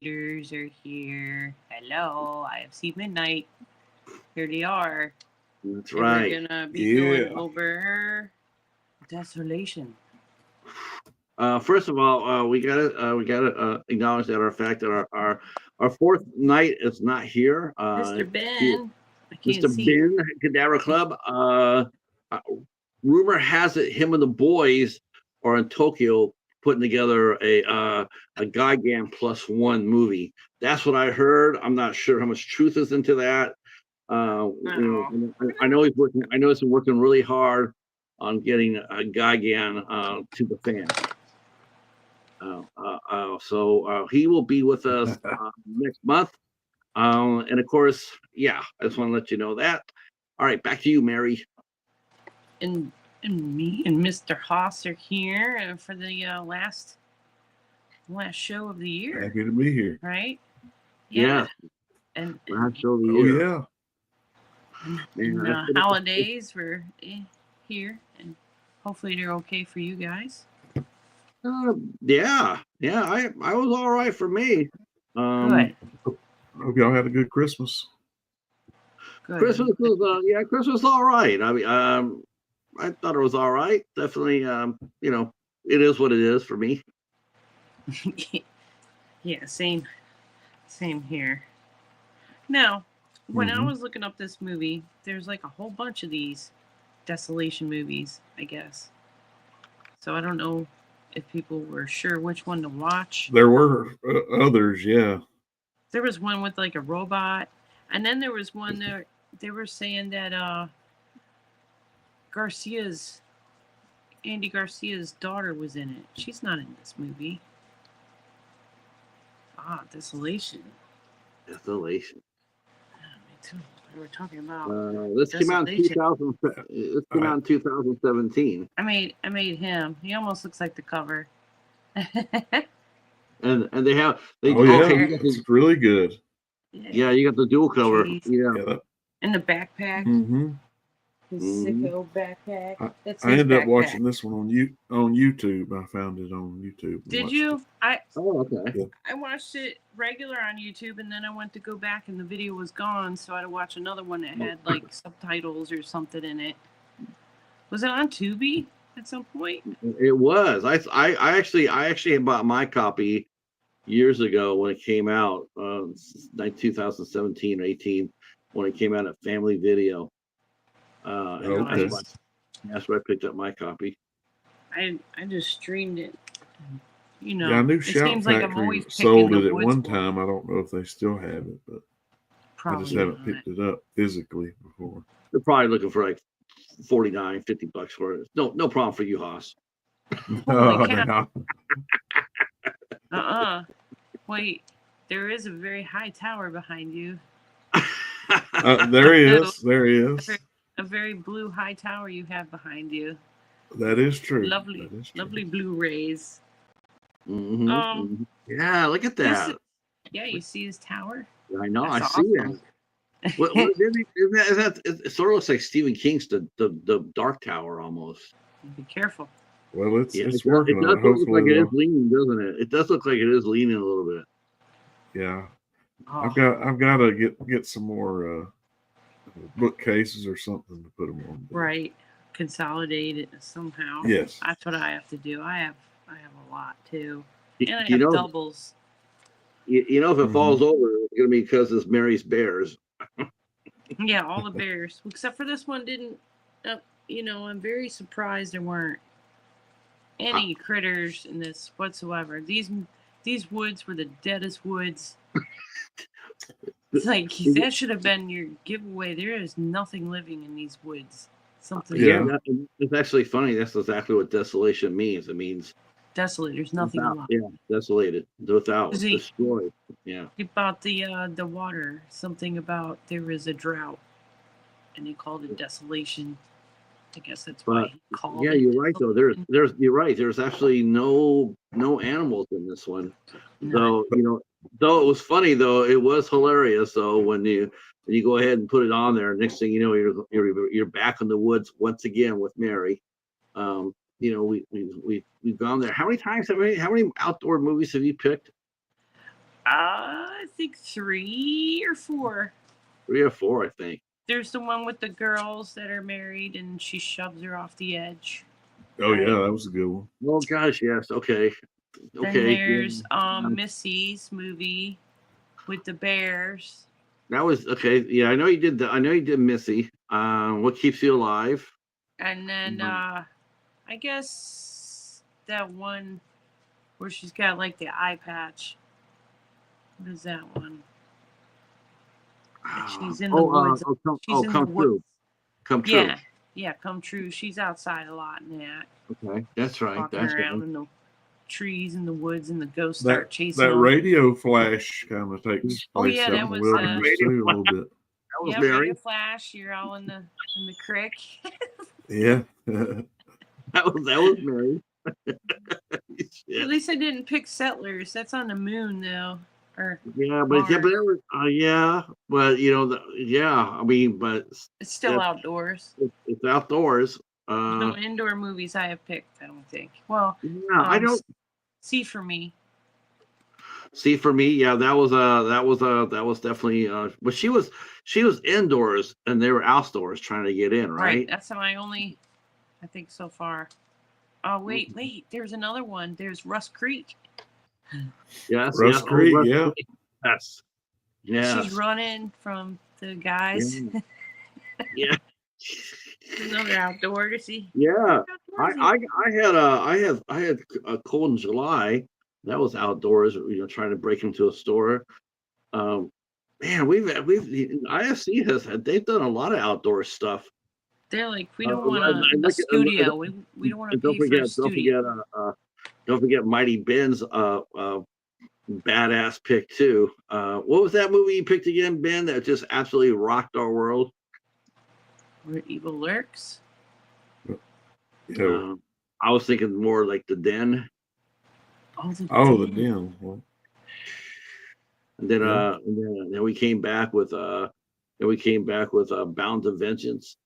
invaders are here. Hello, IFC Midnight. Here they are. That's And we're right. gonna be going over Desolation. First of all, we gotta acknowledge that our fact that our fourth night is not here. Mr. Ben. I can't Mr. see. Ben Cadaver Club. Uh, Rumor has it him and the boys are in Tokyo putting together a Gigan +1 movie. That's what I heard. I'm not sure how much truth is into that. I know he's working. I know he's been working really hard on getting a Gigan to the fans. So he will be with us next month. And of course, yeah, I just want to let you know that. All right, back to you, Mary. And me and Mr. Haas are here for the last show of the year. Happy to be here. Right? Yeah. And last show of the year. And holidays were here, and hopefully they're okay for you guys. Yeah. I was all right for me. Good. Hope y'all had a good Christmas. Good. Christmas was Christmas all right. I mean, I thought it was all right. Definitely, it is what it is for me. Yeah, same here. Now, when I was looking up this movie, there's like a whole bunch of these Desolation movies, I guess. So I don't know if people were sure which one to watch. There were others, yeah. There was one with like a robot, and then there was one that they were saying that Andy Garcia's daughter was in it. She's not in this movie. Desolation. Desolation. Me too. We were talking about this came out in 2000. This came out in 2017. I made him. He almost looks like the cover. and they have it's really good. Yeah, you got the dual cover. Yeah. And the backpack. Mm-hmm. His sicko backpack. I ended up watching this one on YouTube. I found it on YouTube. Did you? Okay. Yeah. I watched it regular on YouTube, and then I went to go back, and the video was gone, so I had to watch another one that had like subtitles or something in it. Was it on Tubi at some point? It was. I actually bought my copy years ago when it came out, like 2017 or 18, when it came out at Family Video. That's where I picked up my copy. I just streamed it. I knew Shout Factory sold it at one time. I don't know if they still have it, but I just haven't picked it up physically before. They're probably looking for like $49, $50 for it. No problem for you, Haas. Wait, there is a very high tower behind you. There he is. There he is. A very blue high tower you have behind you. That is true. Lovely blue rays. Mm-hmm. Yeah, look at that. You see his tower? I know. I see that. It sort of looks like Stephen King's the Dark Tower almost. Be careful. Well, it's working. It does look like it is leaning, doesn't it? It does look like it is leaning a little bit. Yeah, I've got to get some more bookcases or something to put them on. Right, consolidate it somehow. Yes, that's what I have to do. I have a lot too, and I have doubles. If it falls over, it's going to be because it's Mary's bears. Yeah, all the bears except for this one didn't. I'm very surprised there weren't any critters in this whatsoever. These woods were the deadest woods. It's like that should have been your giveaway. There is nothing living in these woods. Something. Yeah, it's actually funny. That's exactly what desolation means. It means desolate. There's nothing alive. Yeah, desolated, without, destroyed. Yeah. About the water. Something about there was a drought, and they called it desolation. I guess that's why he called it. Yeah, you're right though. You're right. There's actually no animals in this one. No. So though it was funny though, it was hilarious though when you go ahead and put it on there. Next thing you know, you're back in the woods once again with Mary. We've gone there. How many times how many outdoor movies have you picked? I think 3 or 4. 3 or 4, I think. There's the one with the girls that are married and she shoves her off the edge. Oh yeah, that was a good one. Oh gosh, yes. Okay. Then there's Missy's movie with the bears. That was okay. Yeah, I know you did that. I know you did Missy. What Keeps You Alive? And then I guess that one where she's got like the eye patch. What is that one? She's in the woods. Come True. Come True. Yeah, Come True. She's outside a lot in that. Okay, that's right. Walking that's around right. in the trees in the woods, and the ghosts start chasing that them. radio flash kind of takes place out in the wilderness too, a little bit. That was Mary. Radio flash. You're all in the creek. Yeah. that was Mary. At least I didn't pick Settlers. That's on the moon, though. Or yeah, but but you know, I mean, but it's still outdoors. It's outdoors. No indoor movies I have picked. I don't think. Well, I don't. See for Me. See for Me, yeah, that was definitely. But she was indoors and they were outdoors trying to get in, right? That's my only, I think so far. Oh wait, there's another one. There's Rust Creek. Yes, Rust Creek, yeah. Yes. Yeah. She's running from the guys. Yeah. Another outdoorsy. Yeah. I had a cold in July. That was outdoors, trying to break into a store. Man, IFC they've done a lot of outdoor stuff. They're like, we don't want a studio. We don't want to pay for a studio. Don't forget Mighty Ben's badass pick too. What was that movie you picked again, Ben? That just absolutely rocked our world. Where Evil Lurks. Yeah. I was thinking more like The Den. The Den. And then we came back with Bound to Vengeance.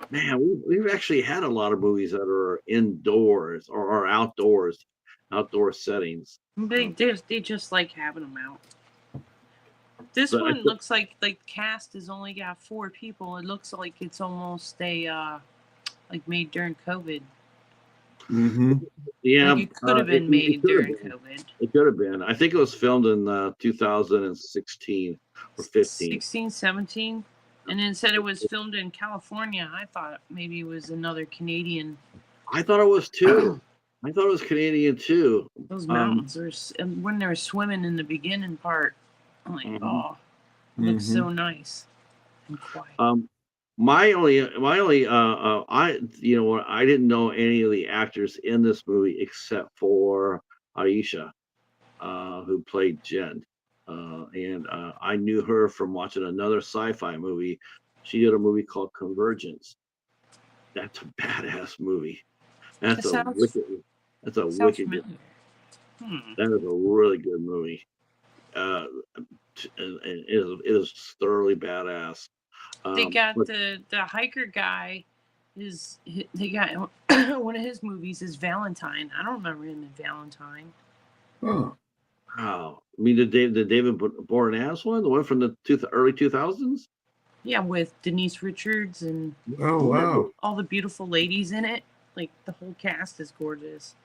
Man, we've actually had a lot of movies that are indoors or are outdoor settings. They just like having them out. This one looks like cast has only got 4 people. It looks like it's almost a like made during COVID. Mm-hmm. Yeah, like it could have been made during COVID. It could have been. I think it was filmed in 2016 or 15. 16, 17. And then said it was filmed in California. I thought maybe it was another Canadian. I thought it was too. I thought it was Canadian too. Those mountains when they were swimming in the beginning part. I'm like, it looks so nice and quiet. I didn't know any of the actors in this movie except for Aisha, who played Jen. And I knew her from watching another sci-fi movie. She did a movie called Convergence. That's a badass movie. That's a wicked. That is a really good movie. It is thoroughly badass. They got the hiker guy. They got one of his movies is Valentine. I don't remember him in Valentine. Oh. Wow. I mean, the David Boreanaz one, the one from the early 2000s? Yeah, with Denise Richards and all the beautiful ladies in it. Like, the whole cast is gorgeous.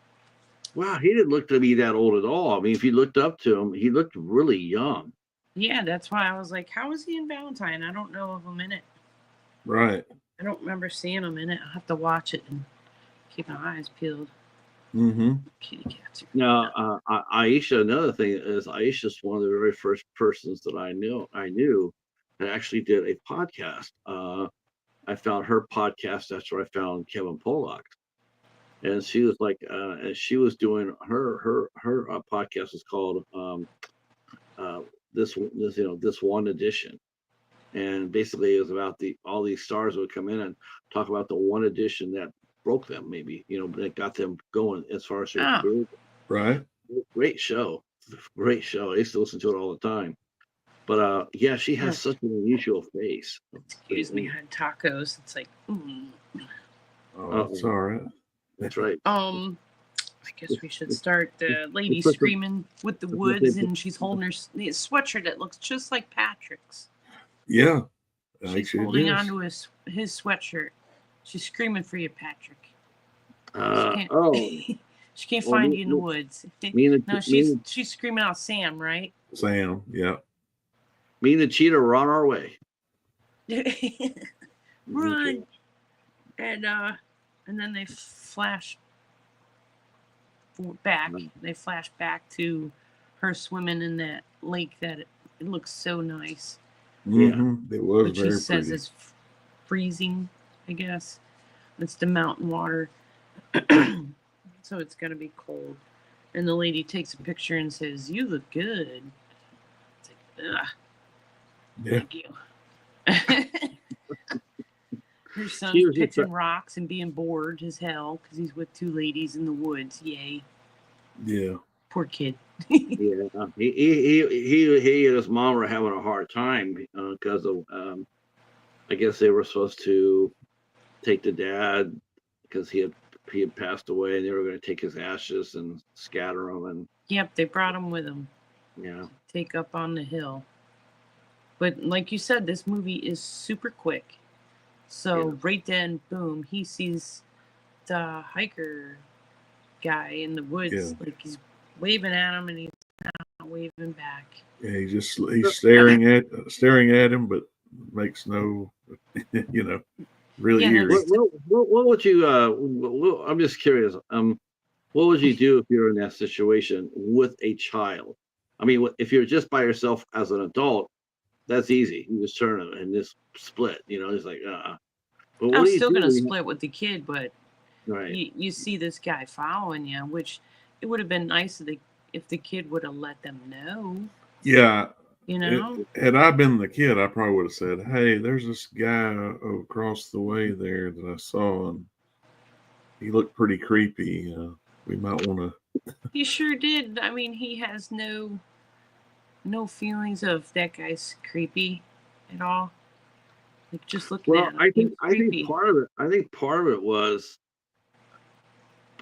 Wow, he didn't look to be that old at all. I mean, if you looked up to him, he looked really young. Yeah, that's why I was like, how is he in Valentine? I don't know of him in it. Right. I don't remember seeing him in it. I'll have to watch it and keep my eyes peeled. Mm-hmm. Kitty cats. Now, Aisha, another thing is Aisha's one of the very first persons that I knew that actually did a podcast. I found her podcast. That's where I found Kevin Pollak. And she was like, and she was doing her podcast is called this one edition, and basically it was about all these stars would come in and talk about the one edition that broke them, maybe that got them going as far as their career. Right. Great show. I used to listen to it all the time. But yeah, she has such an unusual face. Excuse me, I had tacos. It's like, Oh, that's all right. That's right. I guess we should start. The lady screaming with the woods, and she's holding her sweatshirt that looks just like Patrick's. Yeah. She's holding onto his sweatshirt. She's screaming for you, Patrick. She can't find you in the woods. No, she's screaming out Sam, right? Sam, yeah. Me and the cheetah are on our way. Run. And then they flash back. They flash back to her swimming in that lake that it looks so nice. Mm-hmm. It was But very she says pretty. it's freezing, I guess. It's the mountain water. So it's going to be cold. And the lady takes a picture and says, "You look good." It's like, ugh. Yeah. Thank you. Her son's pitching rocks and being bored as hell because he's with two ladies in the woods. Yay. Yeah. Poor kid. Yeah. He and his mom were having a hard time because of, I guess they were supposed to take the dad because he had passed away, and they were going to take his ashes and scatter them. And yep, they brought him with them. Yeah. Take up on the hill. But like you said, this movie is super quick. So right then, boom, he sees the hiker guy in the woods. Yeah. Like he's waving at him, and he's not waving back. Yeah, he's staring at him, but makes no, really eerie. What would you? I'm just curious. What would you do if you're in that situation with a child? I mean, if you're just by yourself as an adult, that's easy. You just turn it and just split. It's like, But I'm still gonna split with the kid, but right. You see this guy following you, which it would have been nice if the kid would have let them know. Yeah. Had I been the kid, I probably would have said, "Hey, there's this guy across the way there that I saw, and he looked pretty creepy. We might want to." He sure did. I mean, he has no feelings of that guy's creepy at all. Like just looking at him. I think part of it was.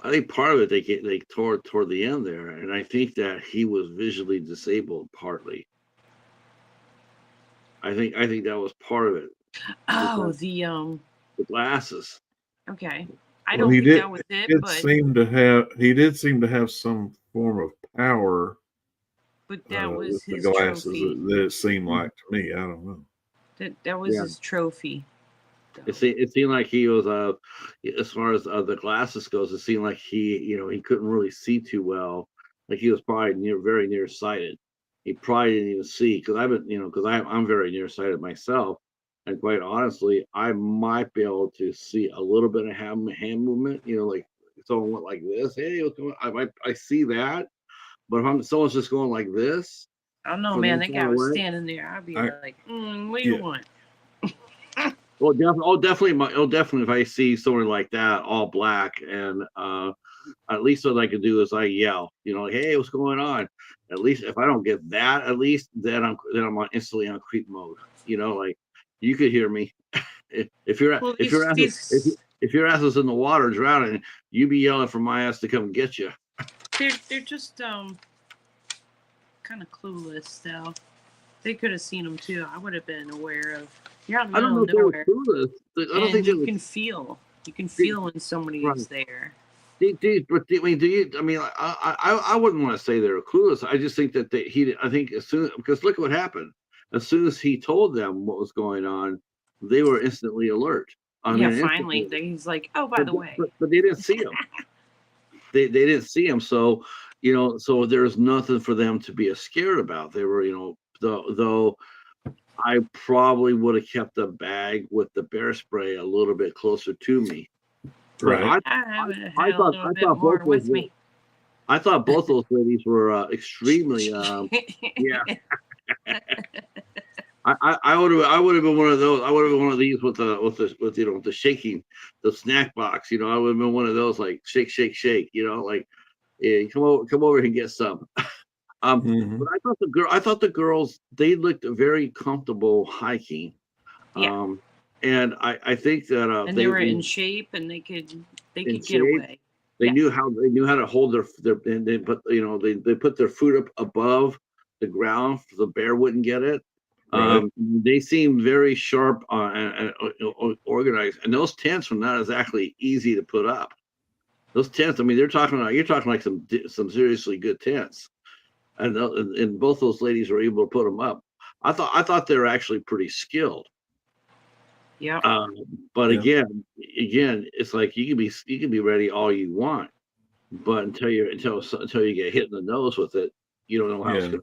I think part of it they toward the end there, and I think that he was visually disabled partly. I think that was part of it. Oh, the glasses. Okay, I don't think that was it. But he did seem to have some form of power. But that was his glasses trophy. That it seemed like to me. I don't know. That was his trophy. It seemed like he was as far as the glasses goes, it seemed like he couldn't really see too well. Like he was probably very nearsighted. He probably didn't even see because I'm very nearsighted myself, and quite honestly, I might be able to see a little bit of hand movement. Like someone went like this. Hey, what's going on? I see that, but if someone's just going like this, I don't know, man. That guy was standing there. I'd be like, "What do you want?" Definitely. If I see someone like that, all black, and at least what I can do is I yell, "Hey, what's going on?" At least if I don't get that, at least then I'm instantly on creep mode. Like you could hear me. if your ass is in the water drowning, you be yelling for my ass to come get you. They're just kind of clueless, though. They could have seen them too. I would have been aware of. You're out in the middle of nowhere. I don't think you can feel. You can feel when somebody is there. I wouldn't want to say they were clueless. I just think that because look what happened. As soon as he told them what was going on, they were instantly alert. Finally, he's like, "Oh, by the way," but they didn't see him. they didn't see him, so so there's nothing for them to be scared about. They were, though. I probably would have kept the bag with the bear spray a little bit closer to me. Right. I thought both those ladies were extremely. Yeah. I would have been one of those. I would have been one of these with the shaking, the snack box. I would have been one of those like shake, shake, shake. Like, yeah, come over and get some. But I thought the girls, they looked very comfortable hiking. And I think that and they were in shape and they could get away. They Yeah. knew how to hold their and they put they put their food up above the ground so the bear wouldn't get it. Right. They seem very sharp and organized, and those tents were not exactly easy to put up. Those tents, I mean, you're talking like some seriously good tents, and both those ladies were able to put them up. I thought they were actually pretty skilled. Yep. But Yeah. again, it's like you can be ready all you want, but until you get hit in the nose with it, you don't know how it's Yeah. going.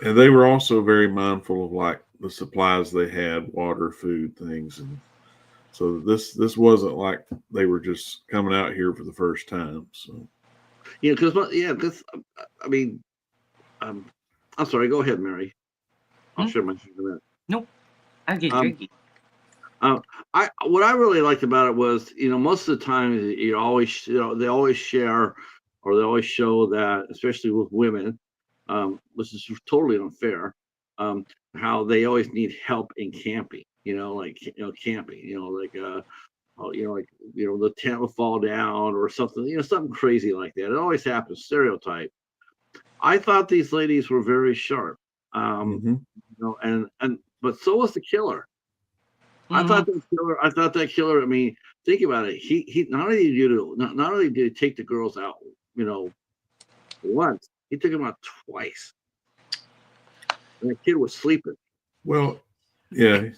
And they were also very mindful of like the supplies they had, water, food, things, and so this wasn't like they were just coming out here for the first time. So Because I mean, I'm sorry. Go ahead, Mary. I'll share my thing in a minute. Nope. I get Um, tricky. What I really liked about it was, most of the time you always, they always share or they always show that, especially with women, which is totally unfair, how they always need help in camping. Camping. The tent will fall down or something. Something crazy like that. It always happens. Stereotype. I thought these ladies were very sharp. mhm. But so was the killer. I thought that killer. I mean, think about it. He not only did he take the girls out, once, he took them out twice. And the kid was sleeping. Well, yeah,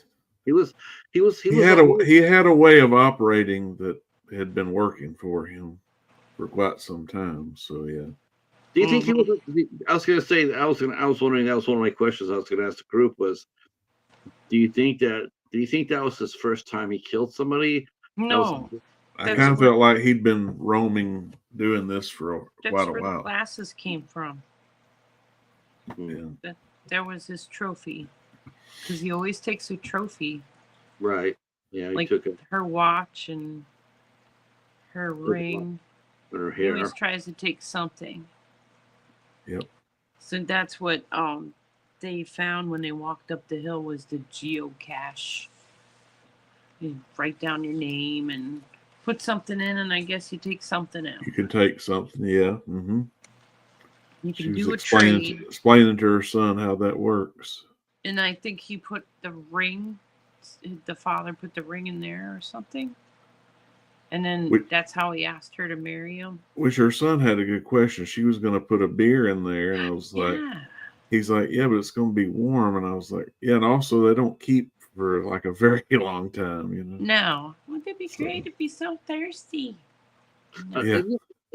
He was he had a way of operating that had been working for him for quite some time. So yeah. Do you think he was? I was going to say. I was wondering. That was one of my questions. I was going to ask the group was. Do you think that was his first time he killed somebody? No. I kind of felt like he'd been roaming doing this for quite a while. That's where the glasses came from. Yeah. That was his trophy. Because he always takes a trophy. Right. Yeah, he like took it. Her watch and her ring. Her hair. He always tries to take something. Yep. So that's what they found when they walked up the hill was the geocache. You write down your name and put something in, and I guess you take something out. You can take something, yeah. Mm-hmm. You can She do was a trade. explaining to her son how that works. And I think he put the ring, the father put the ring in there or something. And then that's how he asked her to marry him. Which her son had a good question. She was going to put a beer in there, and I was like, he's like, yeah, but it's going to be warm. And I was like, yeah, and also they don't keep for like a very long time, No. Wouldn't it be great to be so thirsty? Yeah.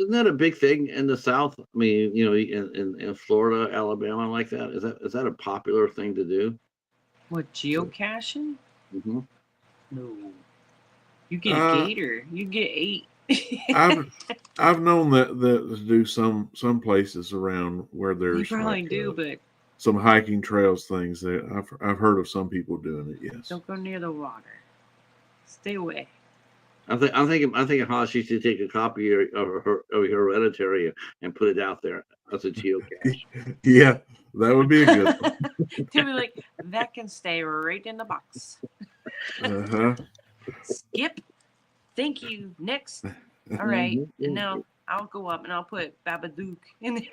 Isn't that a big thing in the South? I mean, in Florida, Alabama, like that. Is that a popular thing to do? What, geocaching? Mm-hmm. No. You get a gator. You get 8. I've known that to do some places around where there's you probably do, but some hiking trails things that I've heard of some people doing it. Yes. Don't go near the water. Stay away. I'm thinking how she should take a copy of Hereditary and put it out there as a geocache. Yeah, that would be a good one. To be like, that can stay right in the box. Uh-huh. Skip. Thank you. Next. All right. And now I'll go up and I'll put Babadook in there.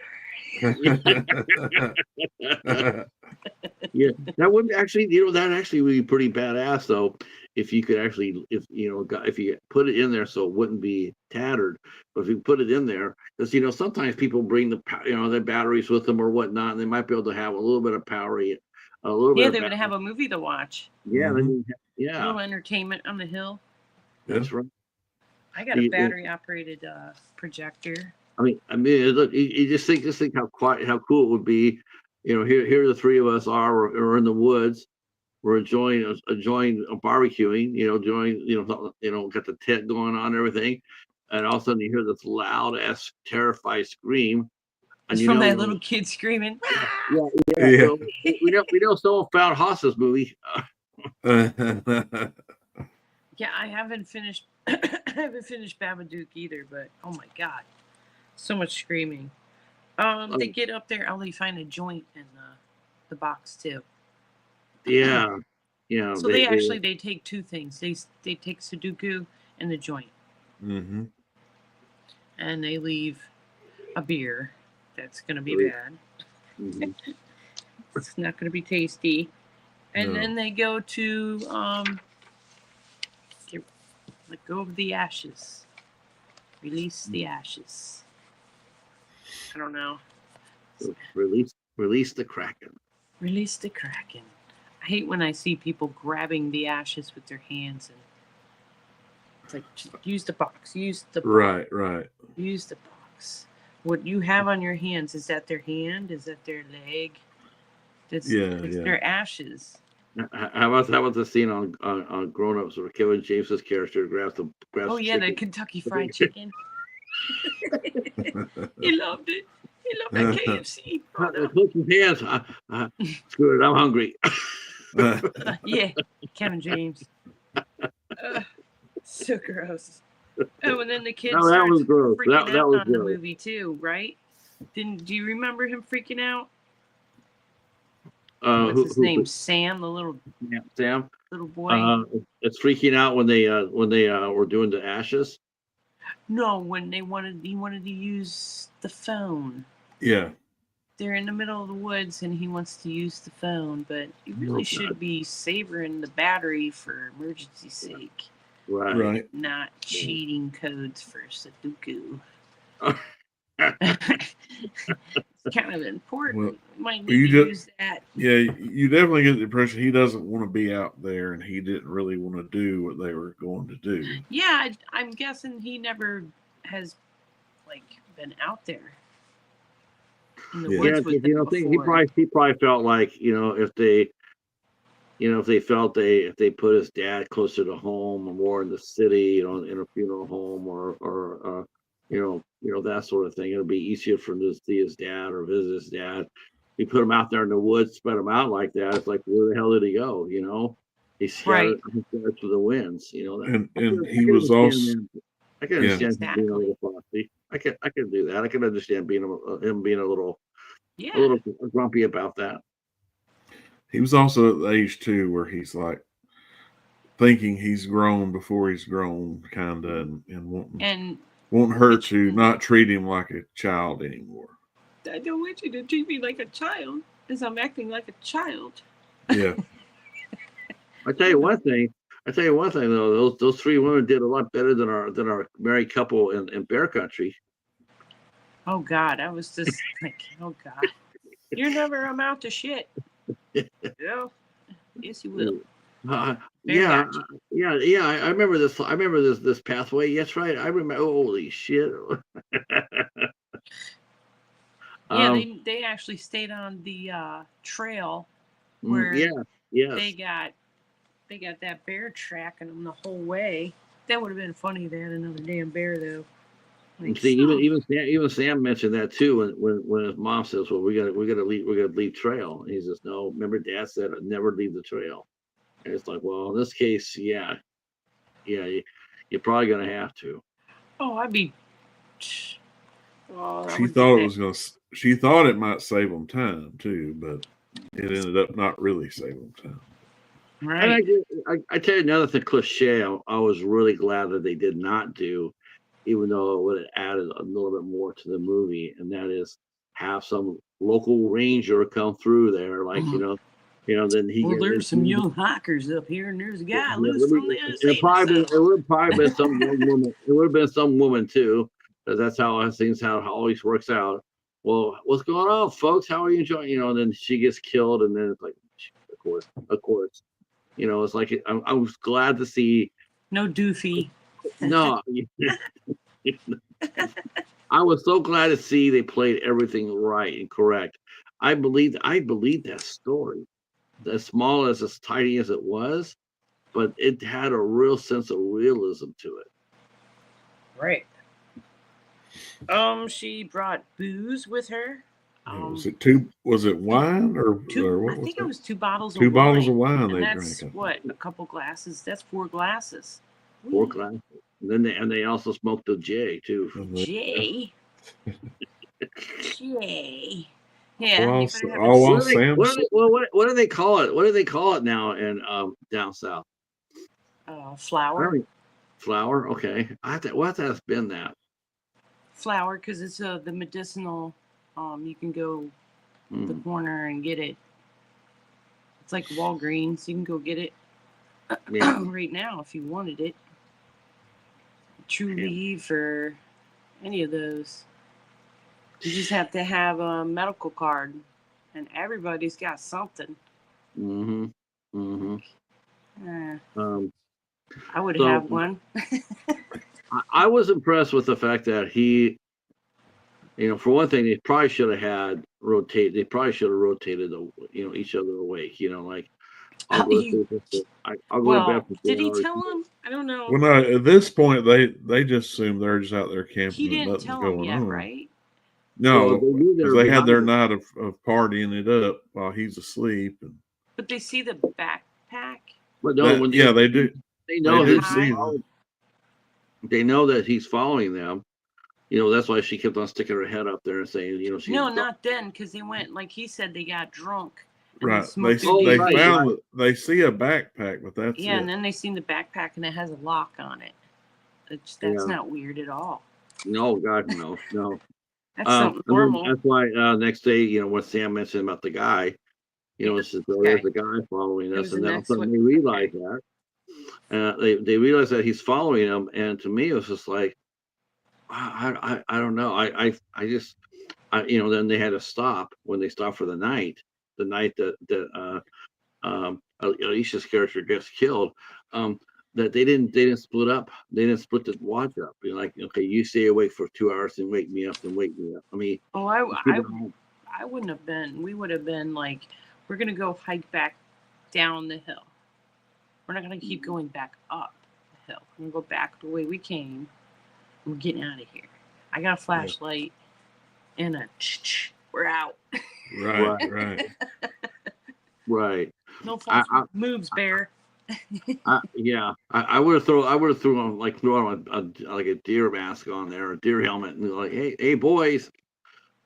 Yeah, that would actually, that actually would be pretty badass though. If you could actually, if you put it in there so it wouldn't be tattered, but if you put it in there, because sometimes people bring their batteries with them or whatnot, and they might be able to have a little bit of power, a little bit. Yeah, they would have a movie to watch. Yeah, mm-hmm. A little entertainment on the hill. That's right. I got a battery operated projector. I mean, look, you just think how cool it would be. Here the three of us we're in the woods. We're enjoying barbecuing. Got the tent going on and everything, and all of a sudden you hear this loud ass terrified scream. It's from that little kid screaming. Yeah. So we know someone found Haas's movie. Yeah, I haven't finished. I haven't finished Babadook either, but oh my god, so much screaming. They get up there. Oh, they find a joint in the box too. Yeah. So they take 2 things. They take Sudoku and the joint. Mm-hmm. and they leave a beer that's going to be Right. bad. Mhm. It's not going to be tasty. And No. then they go to let go of the ashes. Release the ashes. I don't know. Release the Kraken. Release the Kraken. I hate when I see people grabbing the ashes with their hands and it's like just use the box. Use the box. Right. Use the box. What you have on your hands, is that their hand? Is that their leg? It's their ashes. How about the scene on Grown Ups where Kevin James's character grabs Oh yeah, the chicken. Kentucky Fried Chicken. He loved it. He loved that KFC. Put your hands. Screw it. I'm hungry. Yeah, Kevin James. So gross. Oh, and then the kid No, that starts was gross. freaking That out was on the gross. movie too, right? Do you remember him freaking out? What's his name? Sam, the little Sam. little boy. It's freaking out when they were doing the ashes. No, when he wanted to use the phone. Yeah. They're in the middle of the woods and he wants to use the phone, but you really should be savoring the battery for emergency sake. Right. Not cheating codes for Sudoku. It's kind of important. Well, Might need to use that. Yeah, you definitely get the impression he doesn't want to be out there, and he didn't really want to do what they were going to do. Yeah, I'm guessing he never has been out there in the woods with them before. He probably felt like if they put his dad closer to home or more in the city, in a funeral home or that sort of thing, it'll be easier for him to see his dad or visit his dad. You put him out there in the woods, spread him out like that. It's like, where the hell did he go? He scattered to the winds. And he was also. I can understand him being a little frosty. I can do that. I can understand him being a little grumpy about that. He was also at the age too where he's like thinking he's grown before he's grown, kind of, and wanting her to not treat him like a child anymore. I don't want you to treat me like a child, because I'm acting like a child. Yeah. I tell you one thing though, those three women did a lot better than our married couple in Bear Country. Oh God, I was just like, oh God, you never amount to shit. Yeah, yes you will. Yeah. I remember this. I remember this pathway. That's right. I remember. Holy shit. Yeah, they actually stayed on the trail where they got that bear tracking them the whole way. That would have been funny if they had another damn bear though. See, even Sam mentioned that too when his mom says, "Well, we gotta leave trail." And he says, "No, remember Dad said never leave the trail." And it's like, well, in this case, yeah, you're probably gonna have to. Oh, I'd be. She thought it was gonna. She thought it might save them time too, but it ended up not really saving them time. Right. And I tell you another thing, cliche. I was really glad that they did not do, even though it would have added a little bit more to the movie, and that is have some local ranger come through there, like then he. Well, there's some young hikers up here, and there's a guy loose from the other side. It would have probably been some young woman. It would have been some woman too, because that's how it always works out. Well, what's going on, folks? How are you enjoying? And then she gets killed, and then it's like, of course. It's like I was glad to see. No doofy. No. I was so glad to see they played everything right and correct. I believe that story, as small as tidy as it was, but it had a real sense of realism to it. Right. She brought booze with her. Was it wine or what? I think it was 2 bottles. Two bottles of wine. And they that's drank. What, a couple glasses? That's 4 glasses. 4 glasses. And then they also smoked the J too. J. Yeah. What do they call it? What do they call it now in down south? Flour. Flour. Okay. What has been that? flower because it's the medicinal. You can go to the corner and get it. It's like Walgreens. You can go get it right now if you wanted it. True Leaf or any of those. You just have to have a medical card, and everybody's got something. Mm-hmm. Mm-hmm. I would have one. I was impressed with the fact that he, for one thing, they probably should have had rotate. They probably should have rotated, each other awake. Like I'll go to bed for 4 did he hours. tell him? I don't know. Well, no, at this point, they just assume they're just out there camping. He didn't nothing's tell going him yet, on. right? No, Well, they had their night of partying it up while he's asleep. But they see the backpack. But no, they do. They know they that they know that he's following them. That's why she kept on sticking her head up there and saying, she's not then, because they went, like he said, they got drunk. Right. They see a backpack, but that's it. And then they seen the backpack and it has a lock on it. That's not weird at all. No, God, no. That's something normal. That's why next day, when Sam mentioned about the guy, it's just, there's a guy following us, and then all of a sudden they realize that. They realize that he's following them, and to me, it was just like, I don't know. Then they had to stop when they stopped for the night that Alicia's character gets killed. That they didn't split up. They didn't split the watch up. Like, okay, you stay awake for 2 hours and wake me up. I mean, I wouldn't have been. We would have been like, we're gonna go hike back down the hill. We're not gonna keep going back up the hill. We're gonna go back the way we came. We're getting out of here. I got a flashlight and we're out. Right. Right. No false moves, Bear. I would have thrown on like a deer mask on there, a deer helmet, and like, hey boys.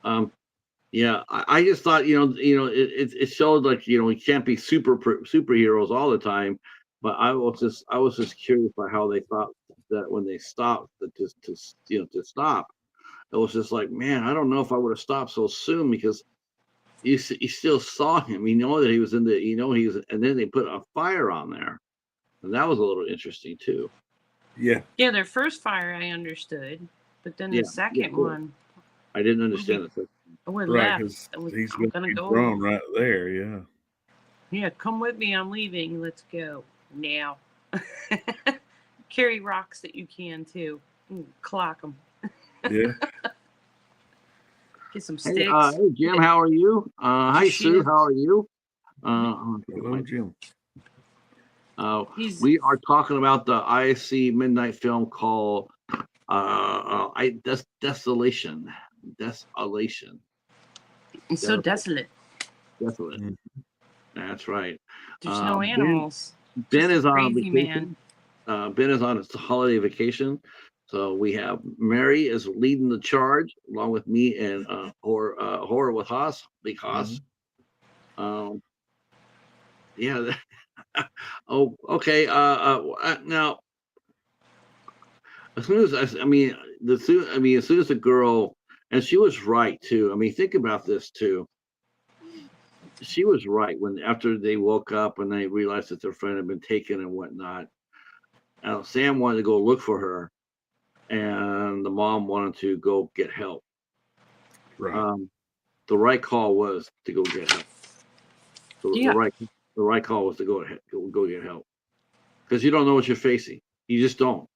I just thought, it showed like, we can't be superheroes all the time, but I was just curious by how they thought that when they stopped, to stop. It was just like, man, I don't know if I would have stopped so soon, because you still saw him. You know that he was and then they put a fire on there, and that was a little interesting too. Yeah. Yeah, their first fire I understood, but then the second one, I didn't understand it. We're right, left. He's gonna go drawn right there. Yeah. Yeah, come with me. I'm leaving. Let's go now. Carry rocks that you can too. Clock them. Yeah. Get some sticks. Hey, Jim, how are you? Hi, Sue. How are you? Hello, Jim. We are talking about the IFC Midnight film called Desolation. Desolation. It's so desolate. Desolate. Mm-hmm. That's right. There's no animals. Ben is on vacation. Ben is on his holiday vacation. So we have Mary is leading the charge along with me and Horror with Haas, Big Haas. Yeah. Oh, okay. Now, as soon as as soon as the girl, and she was right too. I mean, think about this too. She was right after they woke up and they realized that their friend had been taken and whatnot. Sam wanted to go look for her, and the mom wanted to go get help. Right. The right call was to go get help. The right call was to go get help, because you don't know what you're facing. You just don't.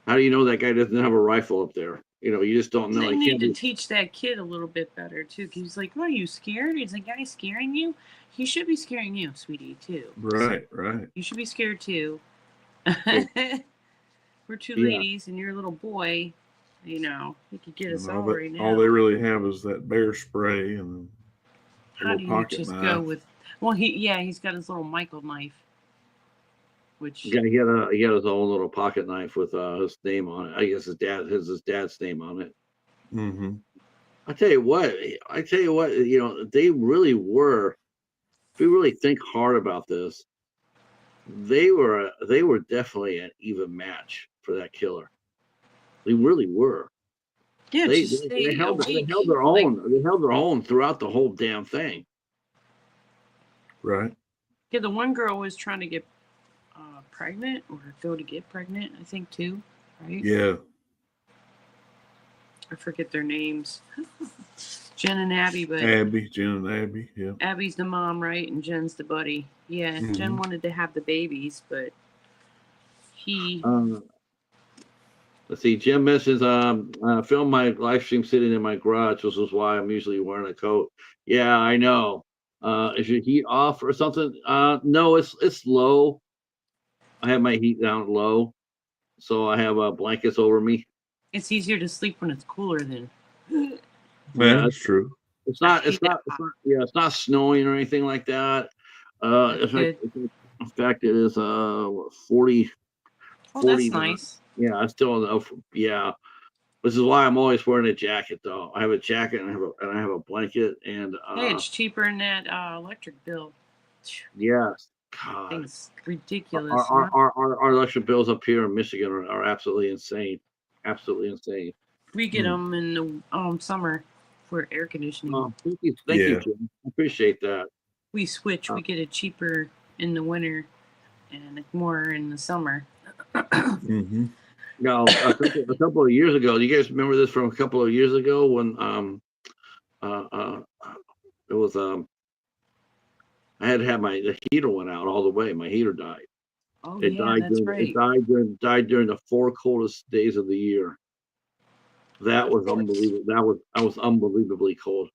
How do you know that guy doesn't have a rifle up there? You just don't know. They need to teach that kid a little bit better too. He's like, "What, are you scared? Is the guy scaring you? He should be scaring you, sweetie, too." Right, right. You should be scared too. We're two ladies, and you're a little boy. He could get us all right now. All they really have is that bear spray and how do you just knife. Go with? Well, he's got his little Michael knife. Which he had his own little pocket knife with his name on it. I guess his dad's name on it. Mm-hmm. I tell you what, they really were. If we really think hard about this, they were definitely an even match for that killer. They really were. Yeah, They just they stay held awake. their Like, own. They held their own throughout the whole damn thing. Right. yeah, the one girl was trying to get pregnant or go to get pregnant, I think too, right? Yeah. I forget their names. Jen and Abby, but Abby, Jen and Abby. Yeah. Abby's the mom, right? And Jen's the buddy. Yeah, Jen Mhm. wanted to have the babies, but he. Let's see. Jim mentions film my live stream sitting in my garage, which is why I'm usually wearing a coat. Yeah, I know. Is your heat off or something? No, it's low. I have my heat down low, so I have blankets over me. It's easier to sleep when it's cooler than. Yeah, Yeah, that's true. it's I not. hate that. Yeah, it's not snowing or anything like that. That's good. In fact, it is 40. Oh, 40. that's nice. Yeah, it's still enough. Yeah, this is why I'm always wearing a jacket, though. I have a jacket and I have a blanket, and Hey, it's cheaper than that electric bill. yes, God, Thing's ridiculous. Huh? our electric bills up here in Michigan are absolutely insane, absolutely insane. We get them in the summer for air conditioning. Oh, thank you, Jim. I appreciate that. We switch. We get it cheaper in the winter and more in the summer. Mm-hmm. Now, a couple of years ago, do you guys remember this from a couple of years ago when it was I had to have the heater went out all the way. My heater died. Oh It yeah, died that's during right. it died during the 4 coldest days of the year. That was unbelievable. That was unbelievably cold.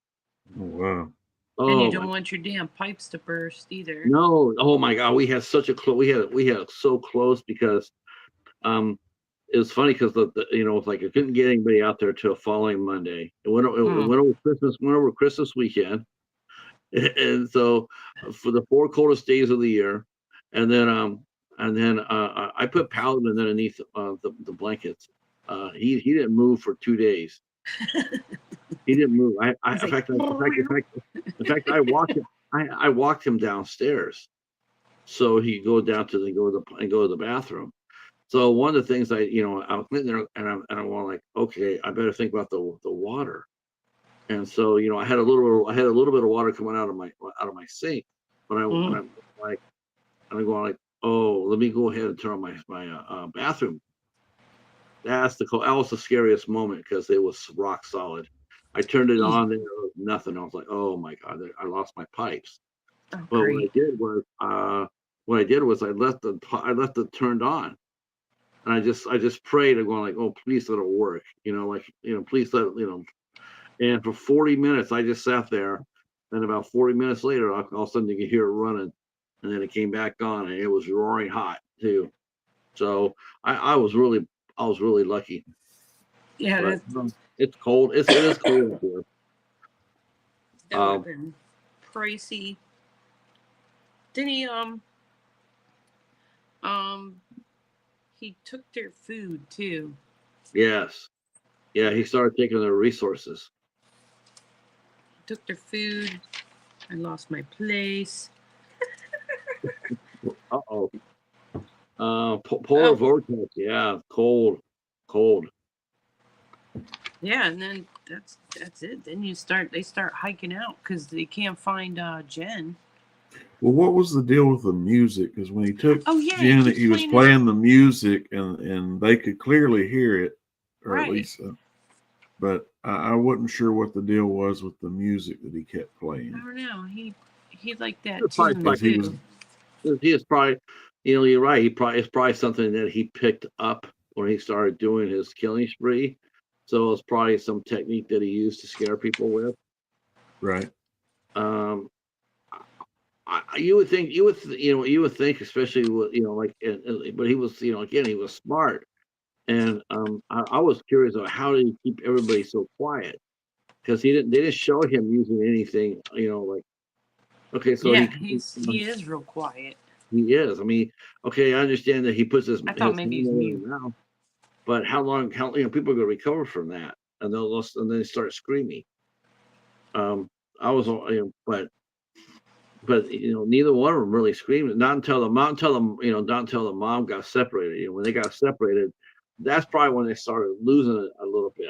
Oh, wow. And you Oh don't want your damn pipes to burst either. no! Oh my God! We had such a close. We had it so close because it was funny because the it's like I couldn't get anybody out there till following Monday. It went over Christmas weekend, and so for the 4 coldest days of the year, and then I put Paladin underneath the blankets. He didn't move for 2 days. He didn't move. In fact, I walked him downstairs so he could go down to go to the bathroom. So one of the things I was sitting there and I'm going like, okay, I better think about the water. And so I had a little bit of water coming out of my sink, but I'm like, and I'm going like, oh, let me go ahead and turn on my bathroom. That was the scariest moment because it was rock solid. I turned it on, and there was nothing. I was like, oh my God, I lost my pipes. Oh, But great. what I did was I left it turned on. And I just prayed and going like, oh, please let it work. Please let it. And for 40 minutes, I just sat there. And about 40 minutes later, all of a sudden you could hear it running, and then it came back on, and it was roaring hot too. So I was really lucky. Yeah, But it's cold. It is cold up here. that would have been pricey. Didn't he took their food too. Yes. Yeah, he started taking their resources. Took their food. I lost my place. Uh-oh. Polar vortex. Yeah, cold. Yeah, and then that's it. Then they start hiking out because they can't find Jen. Well, what was the deal with the music? Because when he took Jen, he was playing the music, and they could clearly hear it, or right. at least. But I wasn't sure what the deal was with the music that he kept playing. I don't know. He liked that too. He is probably, you're right. It's probably something that he picked up when he started doing his killing spree. So it's probably some technique that he used to scare people with. Right. You would think, especially with, but he was, again, he was smart. And I was curious about how did he keep everybody so quiet? Because they didn't show him using anything, okay, so yeah, he is real quiet. He is. I mean, okay, I understand that he puts his thought maybe he's mute. Mouth, but how people are going to recover from that? And then they start screaming. I was, but neither one of them really screamed. Not until the mom got separated. When they got separated, that's probably when they started losing it a little bit.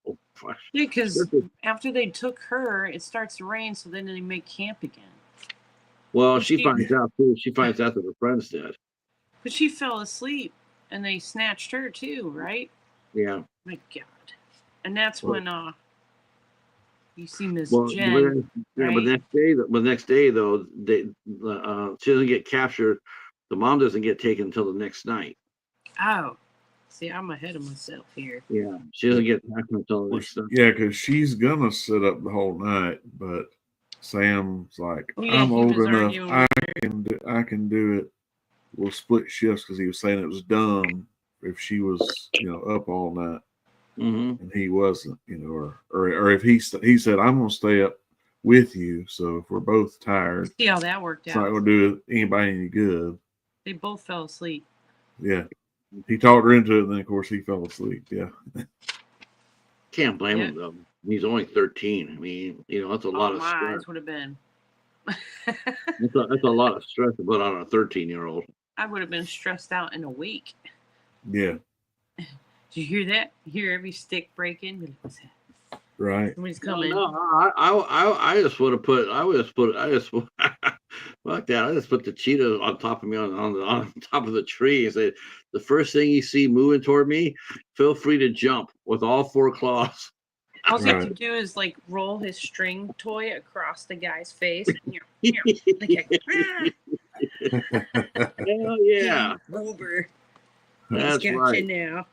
Oh gosh. Yeah, because after they took her, it starts to rain, so then they make camp again. Well, And she finds out too. She finds out that her friend's dead. But she fell asleep, and they snatched her too, right? Yeah. My God. And that's when you see Miss Well, Jen. but the next day though, she doesn't get captured. The mom doesn't get taken until the next night. Oh, see, I'm ahead of myself here. Yeah, she doesn't get taken until the next night. Yeah, because she's gonna sit up the whole night, but Sam's like, Yeah, I'm old enough, arguing I can do it. We'll split shifts because he was saying it was dumb if she was, up all night. Mm-hmm. And he wasn't, or if he said, I'm gonna stay up with you, so if we're both tired, see how that worked it's out. not gonna do anybody any good. They both fell asleep. Yeah, he talked her into it, and then of course he fell asleep. Yeah, can't blame him though. He's only 13. I mean, that's a lot of stress. My eyes would have been. That's a lot of stress to put on a 13-year-old. I would have been stressed out in a week. Yeah. Did you hear that? You hear every stick breaking? What's that? Right. Somebody's coming. No, I just would have put. Fuck that. I just put the cheetah on top of me on top of the tree and say, the first thing you see moving toward me, feel free to jump with all 4 claws. All you have to do is like roll his string toy across the guy's face. Hell yeah. Uber. That's He's got right. you now.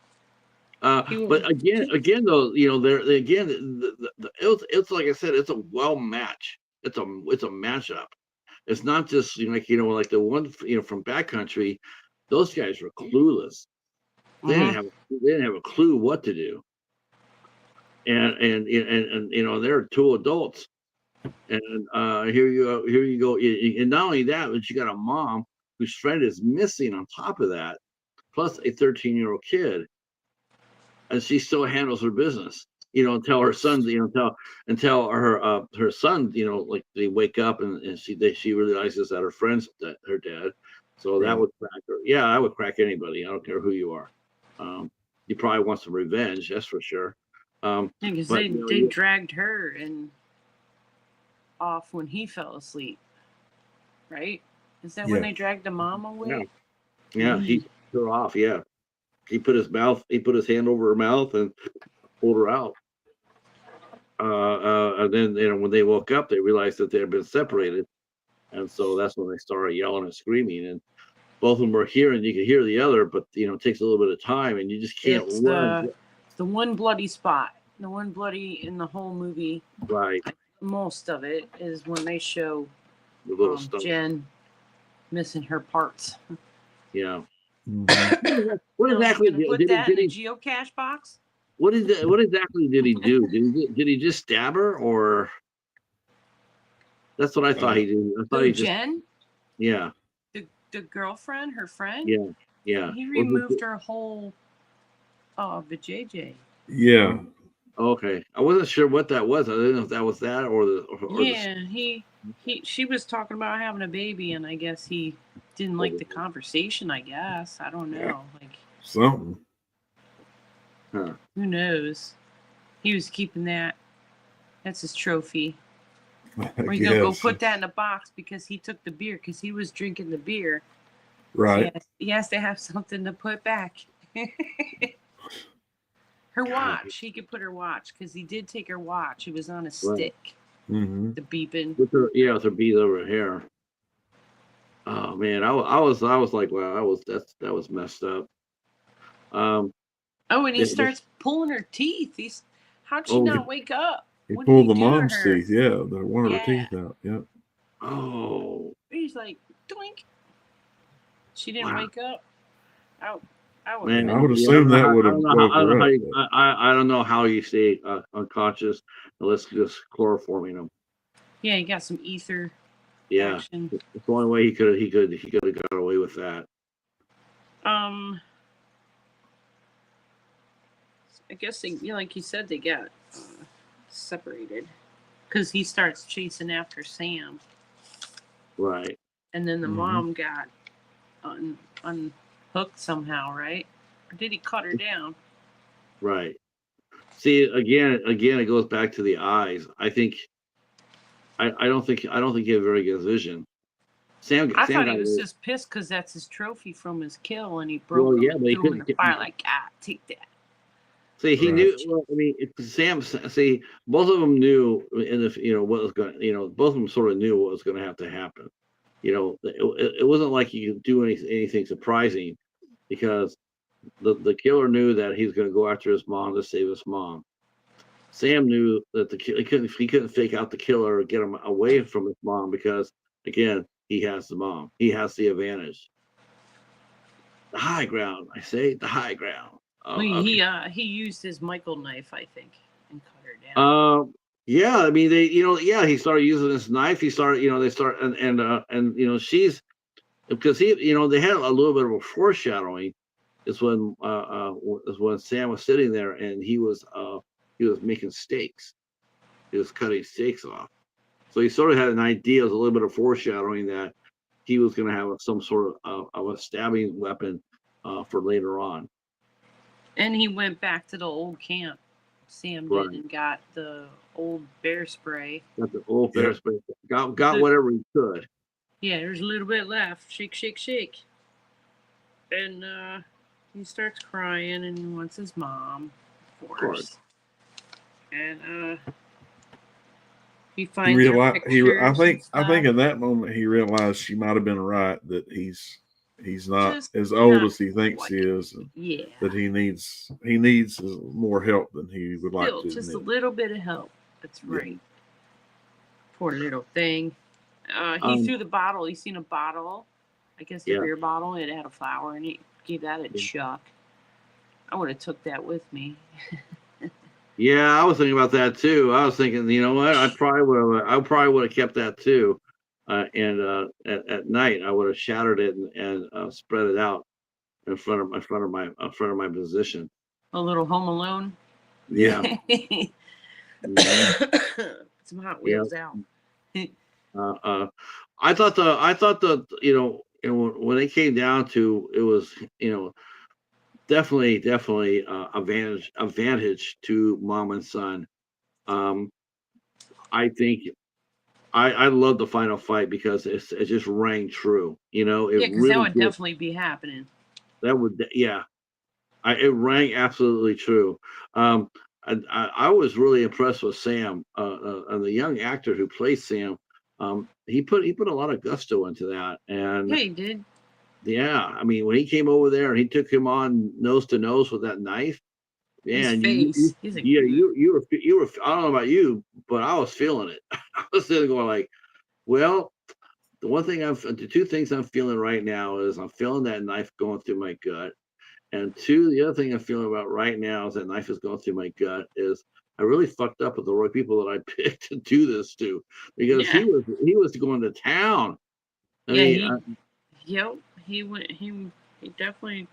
But again, though, it's like I said, it's a well match. It's a matchup. It's not just like the one from Backcountry. Those guys were clueless. They didn't have a clue what to do. And they're 2 adults, and here you go, and not only that, but you got a mom whose friend is missing on top of that, plus a 13-year-old kid, and she still handles her business, until her son, until her son, like they wake up and she realizes that her friend's her dad, so that would crack her. Yeah, that would crack anybody. I don't care who you are. You probably want some revenge, that's for sure. Because they dragged her off when he fell asleep, right? Is that when they dragged the mom away? Yeah, he took her off. Yeah, he put his hand over her mouth and pulled her out. And then when they woke up, they realized that they had been separated, and so that's when they started yelling and screaming. And both of them were hearing. You could hear the other, but it takes a little bit of time, and you just can't run. The one bloody spot, the one bloody in the whole movie. Right. Most of it is when they show the little stuff. Jen missing her parts. Yeah. Mm-hmm. What exactly did he put that in the geocache box? What exactly did he do? Did he just stab her, or? That's what I thought he did. I thought he just. Jen? Yeah. The girlfriend, her friend. Yeah. Yeah. He removed her whole vajayjay. Yeah. Okay, I wasn't sure what that was. I didn't know if that was that or she was talking about having a baby, and I guess he didn't like the conversation. I guess I don't know, like something. Huh. Who knows? He was keeping that. That's his trophy. Or you go put that in a box because he took the beer because he was drinking the beer. Right. So he has to have something to put back. Her watch. He could put her watch because he did take her watch. It was on a stick. Mm-hmm. The beeping. With her bead over her hair. Oh man, I was like, wow, that was messed up. And he starts pulling her teeth. How'd she not wake up? He pulled the mom's teeth. Yeah, one of her teeth out. Yep. Oh. He's like, doink. She didn't wake up. I would assume that would have. I don't know how you stay unconscious unless just chloroforming them. Yeah, he got some ether. Yeah, action. it's the only way he could have got away with that. I guess like you said, they got separated because he starts chasing after Sam. Right. And then the mom got unhooked somehow, right? Or did he cut her down? Right. See, again, it goes back to the eyes. I don't think he had very good vision. Sam I thought got he was away. just pissed because that's his trophy from his kill, and he broke Well, him yeah, and but he threw him in the couldn't. fire like, take that. See, he Right. knew. Well, I mean, Sam. See, both of them knew in the what was going. Both of them sort of knew what was going to have to happen. It wasn't like he could do anything surprising, because the killer knew that he was going to go after his mom to save his mom. Sam knew that he couldn't fake out the killer or get him away from his mom, because again, he has the mom. He has the advantage. The high ground, I say, the high ground. Well, Okay. he used his Michael knife, I think, and cut her down. Yeah, I mean, he started using this knife. He started, they start, and she's, because they had a little bit of a foreshadowing. Is when Sam was sitting there and he was making steaks. He was cutting steaks off. So he sort of had an idea, it was a little bit of foreshadowing, that he was going to have some sort of a stabbing weapon for later on. And he went back to the old camp. Sam Right. did, and got the old bear spray. Got the old bear Yep. spray. Got whatever he could. Yeah, there's a little bit left. Shake, shake, shake. And he starts crying, and he wants his mom, of course. And he finds her pictures. I think in that moment he realized she might have been right, that he's not Just as old not as he thinks quite. he is, and Yeah. that he needs more help than he would like Still, to just a admit. little bit of help. That's Yeah. right. Poor little thing. He threw the bottle. He seen a bottle, I guess the beer bottle. It had a flower, and he gave that a chuck. I would have took that with me. Yeah, I was thinking about that too. I was thinking, you know what? I probably would have kept that too. And at night, I would have shattered it and spread it out in front of my position. A little Home Alone. Yeah. Some Hot Wheels out. I thought the when they came down to, it was definitely advantage to mom and son. I think I love the final fight because it just rang true. It Yeah, because really that would did. definitely be happening. That would, yeah. It rang absolutely true. I was really impressed with Sam, and the young actor who plays Sam. He put a lot of gusto into that, and Yeah, he did. yeah, I mean, when he came over there and he took him on nose to nose with that knife, man, His face. you were. I don't know about you, but I was feeling it. I was sitting going like, well, the two things I'm feeling right now is I'm feeling that knife going through my gut. And two, the other thing I'm feeling about right now is that knife is going through my gut, is I really fucked up with the right people that I picked to do this to, because he was going to town. He went. He definitely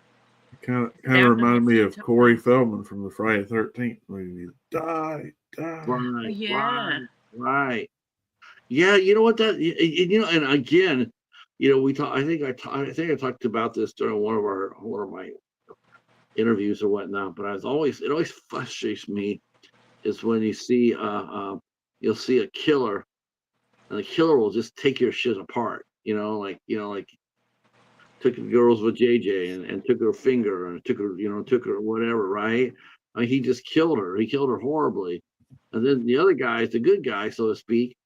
Kind of reminded me of Corey Feldman from the Friday the 13th movie. Die. Right. Yeah, you know what, and again, we talk. I think I talked about this during one of my interviews or whatnot. But it always frustrates me is when you see you'll see a killer, and the killer will just take your shit apart. Like took the girls with JJ and took her finger and took her whatever, right? I mean, he just killed her. He killed her horribly. And then the other guys, the good guys, so to speak,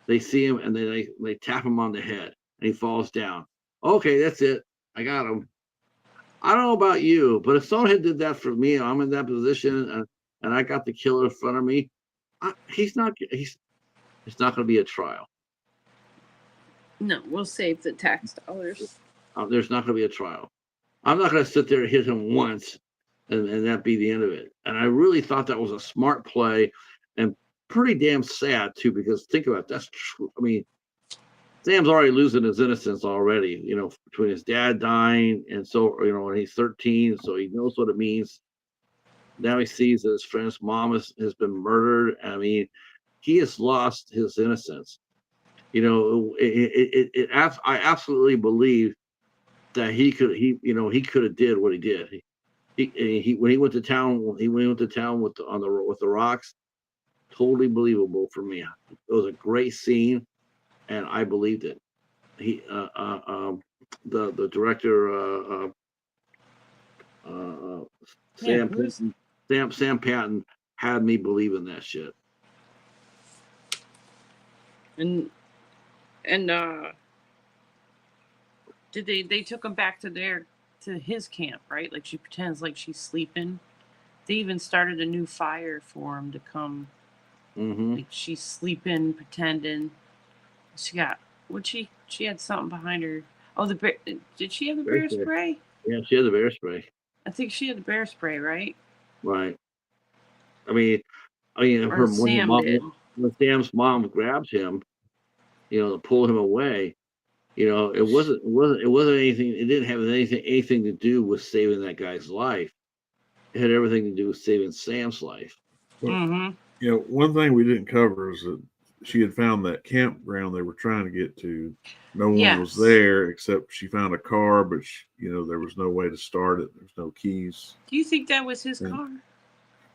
they see him and then they tap him on the head and he falls down. Okay, that's it. I got him. I don't know about you, but if someone had did that for me, I'm in that position and I got the killer in front of me, it's not going to be a trial. No, we'll save the tax dollars. There's not going to be a trial. I'm not going to sit there and hit him once and that be the end of it. And I really thought that was a smart play and pretty damn sad too, because think about it, that's true. I mean, Sam's already losing his innocence already, between his dad dying and so, when he's 13, so he knows what it means. Now he sees that his friend's mom has been murdered. I mean, he has lost his innocence. I absolutely believe that he could have did what he did. He when he went to town with with the rocks. Totally believable for me. It was a great scene, and I believed it. He the director Yeah, Sam Patton, Sam Patton had me believe in that shit. and did they took him back to his camp, right? Like she pretends like she's sleeping. They even started a new fire for him to come. Mm-hmm. Like she's sleeping, pretending. She got she had something behind her. Oh, the bear. Did she have the bear spray? Yeah, she had the bear spray. I think she had the bear spray, right? Right. I mean, Or her Sam did. when Sam's mom grabs him, to pull him away. It wasn't anything. It didn't have anything to do with saving that guy's life. It had everything to do with saving Sam's life. Mm-hmm. One thing we didn't cover is that she had found that campground they were trying to get to. No one was there except she found a car, but there was no way to start it. There's no keys. Do you think that was his car?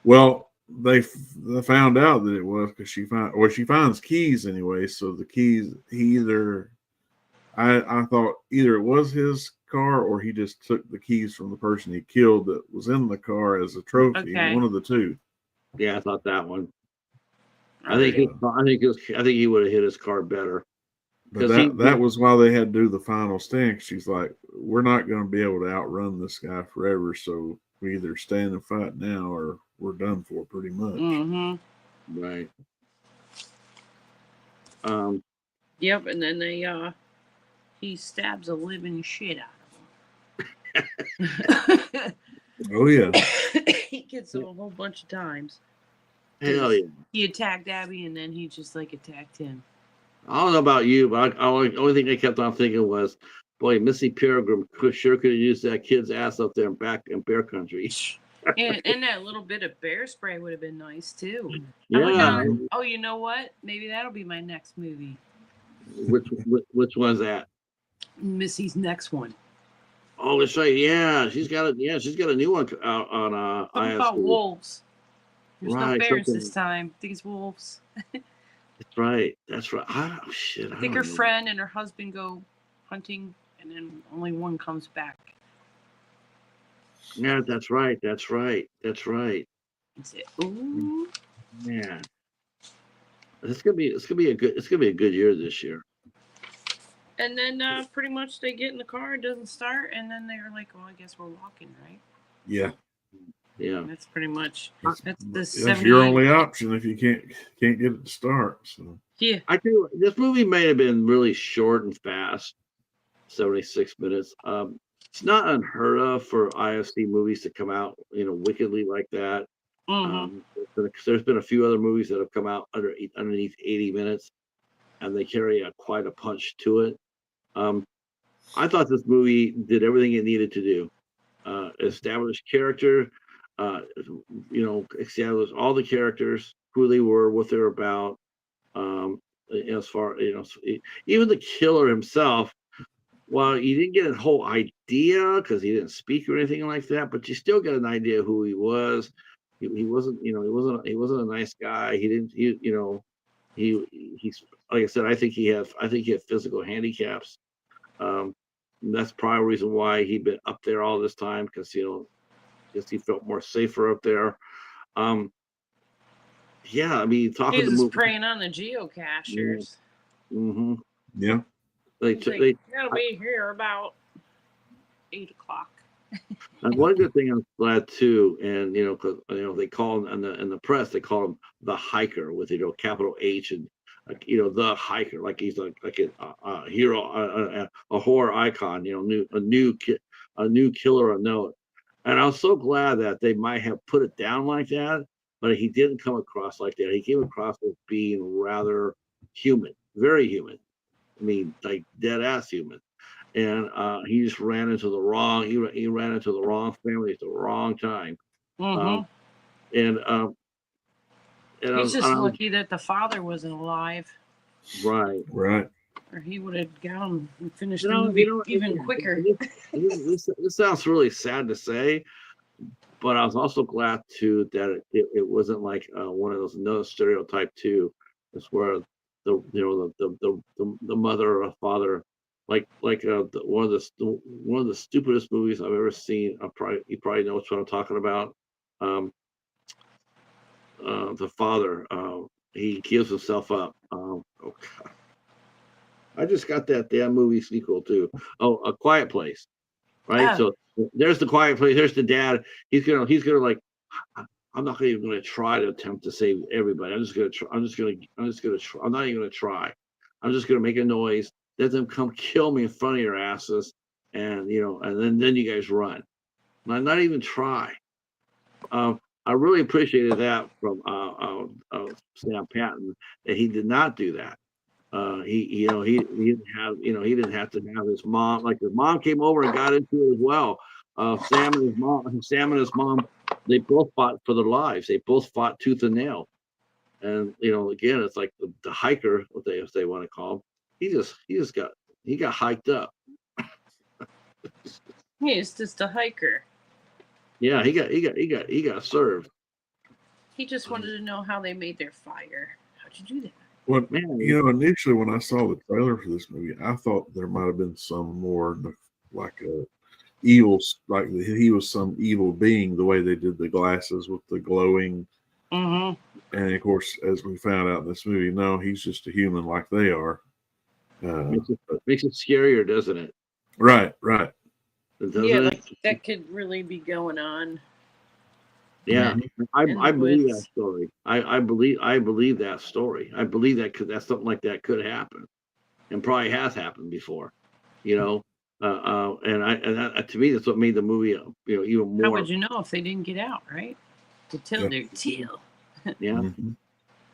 Well, they found out that it was because she finds keys anyway. So the keys, I thought either it was his car or he just took the keys from the person he killed that was in the car as a trophy. Okay. One of the two. Yeah, I thought that one. I think he would have hit his car better. But that was why they had to do the final stand. She's like, we're not going to be able to outrun this guy forever, so we either stand and fight now or we're done for, pretty much. Mm-hmm. Right. Yep, and then he stabs a living shit out of him. Oh yeah. He gets him a whole bunch of times. Hell yeah. He attacked Abby, and then he just attacked him. I don't know about you, but the only thing I kept on thinking was, boy, Missy Peregrine sure could have used that kid's ass up there back in bear country. and that little bit of bear spray would have been nice too. Yeah. Oh, you know what? Maybe that'll be my next movie. Which one's that? Missy's next one. Oh, that's right. Yeah, she's got a new one out on Something about wolves. There's no bears this time. I think it's wolves. That's right. I think her friend and her husband go hunting, and then only one comes back. Yeah, that's right. That's it. Ooh. Yeah. It's gonna be a good year this year. And then pretty much they get in the car, it doesn't start, and then they're like, "Well, I guess we're walking, right?" Yeah. Yeah. That's pretty much that's your only option if you can't get it to start. So yeah, I tell you, this movie may have been really short and fast, 76 minutes. It's not unheard of for IFC movies to come out, wickedly like that. Mm-hmm. There's been a few other movies that have come out underneath 80 minutes, and they carry quite a punch to it. I thought this movie did everything it needed to do. Establish character, establish all the characters, who they were, what they're about. As far even the killer himself, while you didn't get a whole idea because he didn't speak or anything like that, but you still get an idea who he was. He wasn't a nice guy. He's like I said, I think he had physical handicaps. That's probably a reason why he'd been up there all this time, because just he felt more safer up there. Yeah, I mean, talking to Jesus preying on the geocachers. Mm-hmm. Yeah. They gotta be here about 8 o'clock. And one good thing I'm glad too, and because they call him in the press, they call him the hiker with capital H and the hiker, like he's like a hero, a horror icon, a new killer unknown. And I was so glad that they might have put it down like that, but he didn't come across like that. He came across as being rather human, very human. I mean, like dead ass human. And he just ran into the wrong. He ran into the wrong family at the wrong time. Mm-hmm. And he's just lucky that the father wasn't alive. Right. Or he would have got him and finished the movie even quicker. This sounds really sad to say, but I was also glad too that it wasn't like one of those another stereotype too. It's where the mother or father one of the stupidest movies I've ever seen. You probably know what I'm talking about. Um, the father he gives himself up. Oh God. I just got that damn movie sequel too. Oh, A Quiet Place. Right. Oh, So there's the Quiet Place. There's the dad. He's gonna like. I'm not even gonna try to attempt to save everybody. I'm just gonna try. I'm just gonna try. I'm not even gonna try. I'm just gonna make a noise. Let them come kill me in front of your asses, and and then you guys run. Not even try. I really appreciated that from Sam Patton that he did not do that. He didn't have to have his mom. Like his mom came over and got into it as well. Sam and his mom, they both fought for their lives. They both fought tooth and nail. And again, it's like the hiker, if they want to call him. He got hiked up. he's just a hiker. Yeah, he got served. He just wanted to know how they made their fire. How'd you do that? Well, Man, initially when I saw the trailer for this movie, I thought there might have been some more like a evil, like he was some evil being. The way they did the glasses with the glowing, and of course, as we found out in this movie, no, he's just a human like they are. makes it scarier, doesn't it? Right. Yeah, like that could really be going on. Yeah, I believe that woods. story. I believe that story. I believe that's something like that could happen, and probably has happened before. And to me, that's what made the movie, even more. How would you know if they didn't get out, right? To tell their tale. Yeah.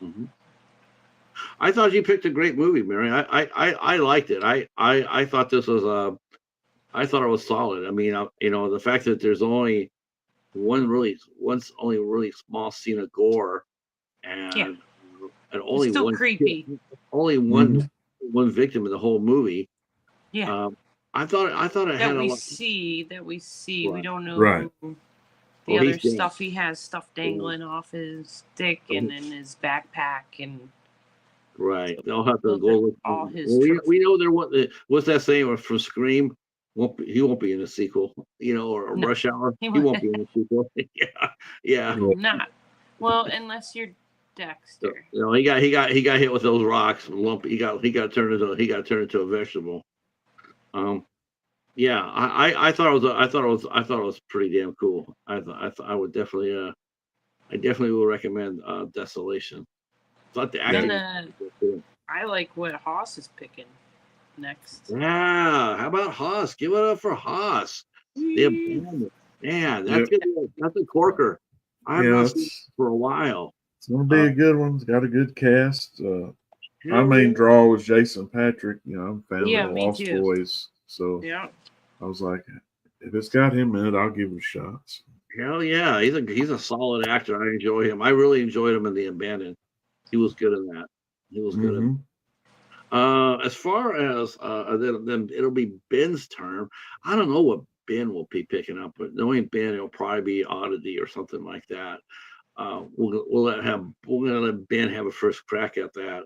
Mm-hmm. I thought you picked a great movie, Mary. I liked it. I thought this was I thought it was solid. I mean, the fact that there's only really small scene of gore, and only still one creepy. only one victim in the whole movie. Yeah. I thought it had a lot. That we see. Right. We don't know Right. the other stuff. He has stuff dangling off his dick and in his backpack and. Right. They'll have to go with all his. We know there. What's that saying from Scream? He won't be in the sequel, or Rush Hour. He won't be in the sequel. Yeah. Not well, unless you're Dexter. He got hit with those rocks. He got turned into a vegetable. Yeah, I thought it was pretty damn cool. I would definitely I definitely will recommend Desolation. Thought the acting. I like what Haas is picking next. Yeah, how about Haas? Give it up for Haas. Man, that's a corker. I've not seen it for a while. It's gonna be a good one. It's got a good cast. My main draw was Jason Patrick. I'm a fan of the Lost Boys, so I was like, if it's got him in it, I'll give it a shot. Hell yeah, he's a solid actor. I enjoy him. I really enjoyed him in The Abandoned. He was good in that. He was good in. As far as then it'll be Ben's turn. I don't know what Ben will be picking up, but knowing Ben, it'll probably be Oddity or something like that. We're gonna let Ben have a first crack at that.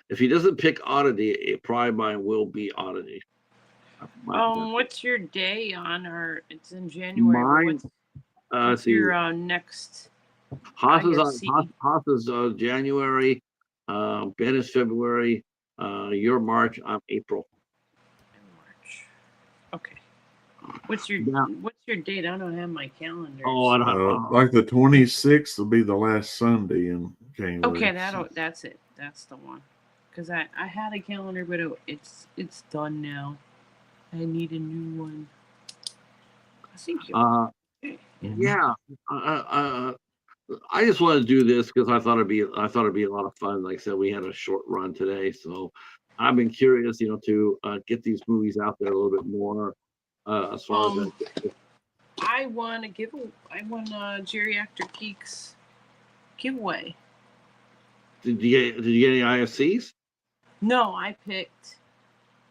If he doesn't pick Oddity, it probably mine will be Oddity. What's your day on it's in January. What's your next? Haas is January. Ben is February. You're March. I'm April. March. Okay. What's your date? I don't have my calendar. Oh, I don't like the 26th will be the last Sunday in January. Okay, that's it. That's the one. Because I had a calendar, but it's done now. I need a new one. I think yeah. I just wanted to do this because I thought it'd be a lot of fun. Like I said, we had a short run today, so I've been curious, to get these movies out there a little bit more. As far as that. I won Geriatric Geeks giveaway. Did you get any IFCs? No, I picked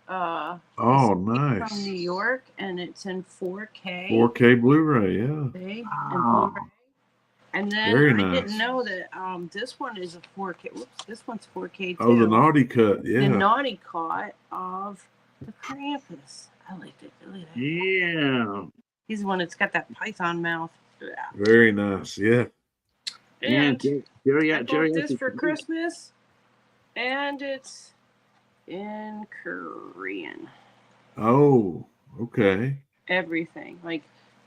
Oh, from nice. New York, and it's in 4K. 4K Blu-ray, yeah. And Wow. Blu-ray. And then Very I nice. didn't know that this one is a 4K. Whoops, this one's 4K too. Oh, the naughty cut, The yeah. naughty cut of the Krampus. I liked it. Look at that. Yeah. He's the one that's got that python mouth. Yeah. Very nice, yeah. And Jerry, I Jerry, bought this for Christmas, and it's in Korean. Oh, okay. Everything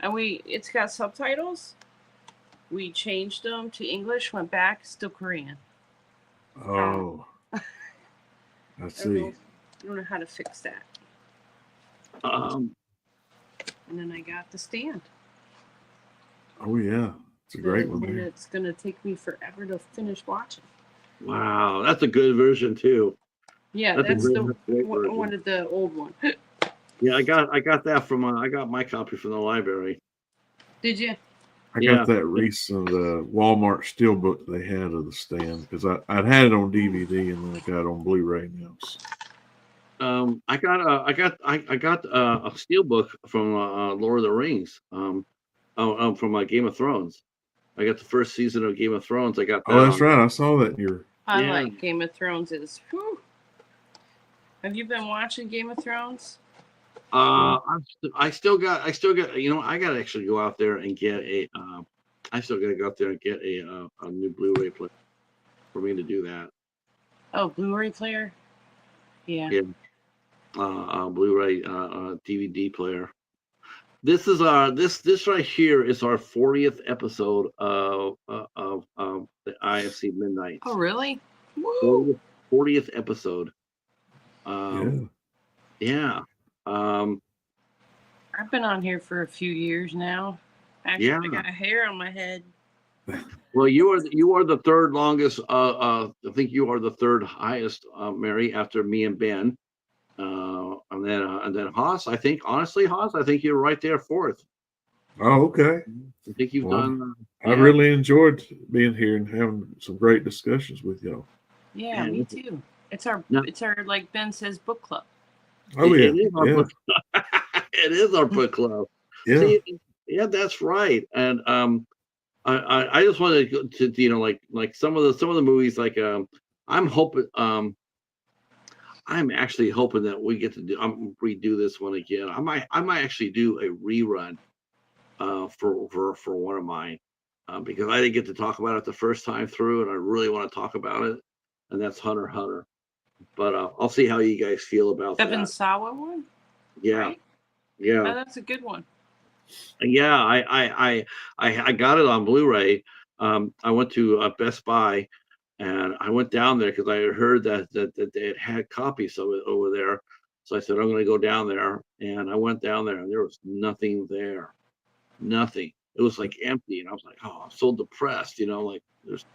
it's got subtitles. We changed them to English, went back, still Korean. Oh, I see. I don't know how to fix that. Um, And then I got the stand. Oh yeah, it's a great one. And There. it's gonna take me forever to finish watching. wow, that's a good version too. Yeah, that's the one of the old one. Yeah, I got that from I got my copy from the library. Did you? I got that recent Walmart steelbook they had of the stand because I'd had it on DVD and then I got it on Blu-ray now. I got a steelbook from Lord of the Rings. From Game of Thrones. I got the first season of Game of Thrones. I got that. Oh, that's right. I saw that in your. I like Game of Thrones. Whew. Have you been watching Game of Thrones? I still got. You know, I got to actually go out there and get a. I still got to go out there and get a new Blu-ray player for me to do that. Oh, Blu-ray player. Yeah. Yeah. Blu-ray DVD player. This is this right here is our 40th episode of the IFC Midnight. Oh, really? Woo! 40th episode. Yeah. I've been on here for a few years now. Actually, I got a hair on my head. Well, you are the third longest. I think you are the third highest, Mary, after me and Ben. And then Haas. I think honestly, Haas. I think you're right there fourth. Oh, okay. I think you've done. I really enjoyed being here and having some great discussions with y'all. Yeah, me too. It's our like Ben says, book club. Oh yeah, it is our book club. Yeah. See, yeah, that's right. And I just wanted to like some of the movies like I'm hoping I'm actually hoping that we get to redo this one again. I might actually do a rerun for one of mine because I didn't get to talk about it the first time through, and I really want to talk about it. And that's Hunter x Hunter. But I'll see how you guys feel about that. Evan Sawa one. Yeah, right? Yeah. Oh, that's a good one. Yeah, I got it on Blu-ray. I went to Best Buy, and I went down there because I had heard that they had copies of it over there. So I said I'm going to go down there, and I went down there, and there was nothing there, nothing. It was like empty, and I was like, oh, I'm so depressed, like there's.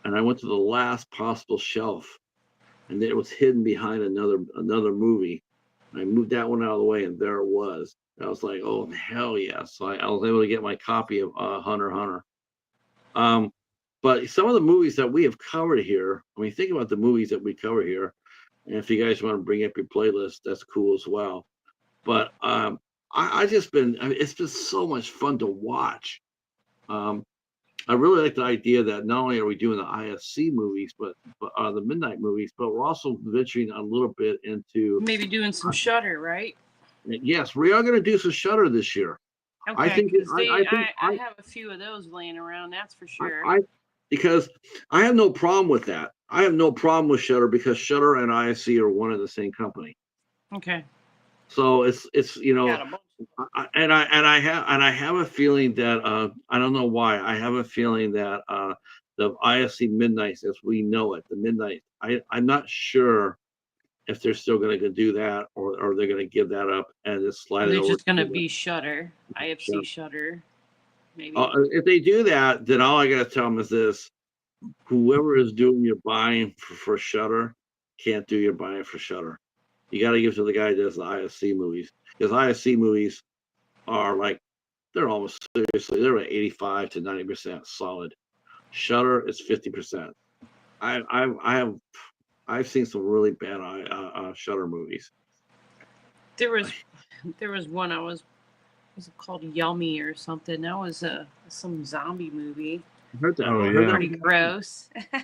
And I went to the last possible shelf, and it was hidden behind another movie. I moved that one out of the way, and there it was. I was like, oh, hell yeah. So I was able to get my copy of Hunter x Hunter. But some of the movies that we have covered here, I mean, think about the movies that we cover here. And if you guys want to bring up your playlist, that's cool as well. But it's been so much fun to watch. I really like the idea that not only are we doing the IFC movies, but the Midnight movies, but we're also venturing a little bit into maybe doing some Shudder, right? Yes, we are going to do some Shudder this year. Okay, I have a few of those laying around. That's for sure. Because I have no problem with that. I have no problem with Shudder because Shudder and IFC are one and the same company. Okay. So it's and I have a feeling that I don't know why I have a feeling that the IFC Midnights as we know it, the Midnight. I'm not sure if they're still going to do that or they're going to give that up and just slide it over. They're just going to be Shudder, IFC Shudder. Maybe. If they do that, then all I got to tell them is this: whoever is doing your buying for Shudder can't do your buying for Shudder. You got to give to the guy that does the IFC movies, because IFC movies are like they're almost seriously they're at 85 to 90% solid. Shudder is 50%. I've seen some really bad Shudder movies. There was one was it called Yummy or something? That was some zombie movie. I heard that. Oh, I heard yeah. Pretty gross. I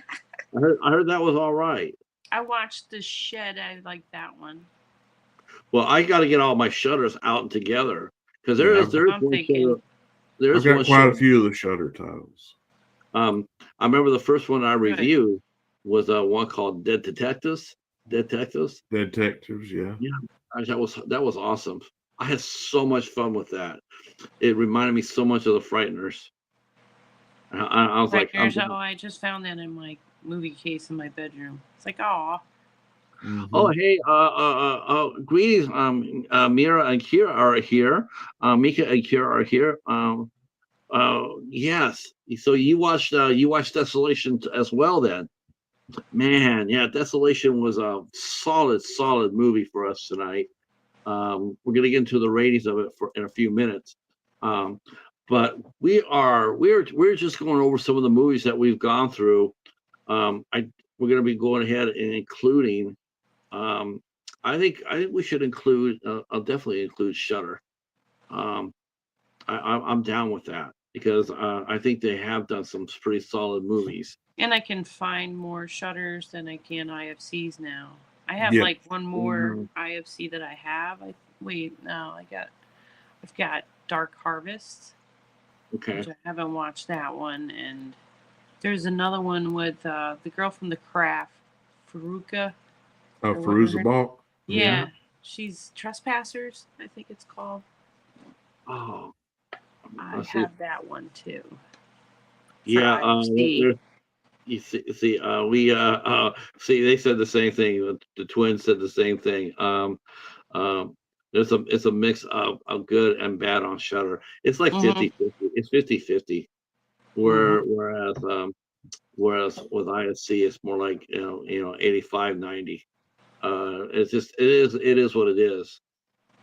heard that was all right. I watched The Shed. I liked that one. Well, I got to get all my shutters out and together because there Yeah, is there is I'm one thinking. shutter. There I've is got one quite a shutter. few of the Shutter titles. I remember the first one I reviewed was one called Dead Detectives. Detectives, yeah. Yeah, gosh, that was awesome. I had so much fun with that. It reminded me so much of the Frighteners. I was like, Frighteners, I just found that in my movie case in my bedroom. It's like, oh, Mhm. oh hey, greetings. Mira and Kira are here. Mika and Kira are here. Yes. So you watched Desolation as well then. Man, yeah, Desolation was a solid movie for us tonight. We're gonna get into the ratings of it in a few minutes. But we're just going over some of the movies that we've gone through. We're gonna be going ahead and including. I think we should include. I'll definitely include Shutter. I'm down with that because I think they have done some pretty solid movies. and I can find more shutters than I can IFCs now. I have Yeah. like one more IFC that I have. I've got Dark Harvest, Okay. which I haven't watched that one, and there's another one with the girl from The Craft, Faruka. Oh, or whatever her- Feruza Yeah, she's Trespassers, I think it's called. Oh, I let's see. have that one too. for Yeah. IFC. You see, see, they said the same thing. The twins said the same thing. It's a mix of good and bad on Shutter. It's like Mhm. 50-50. It's 50-50. Whereas with IFC, it's more like 85-90. It is what it is.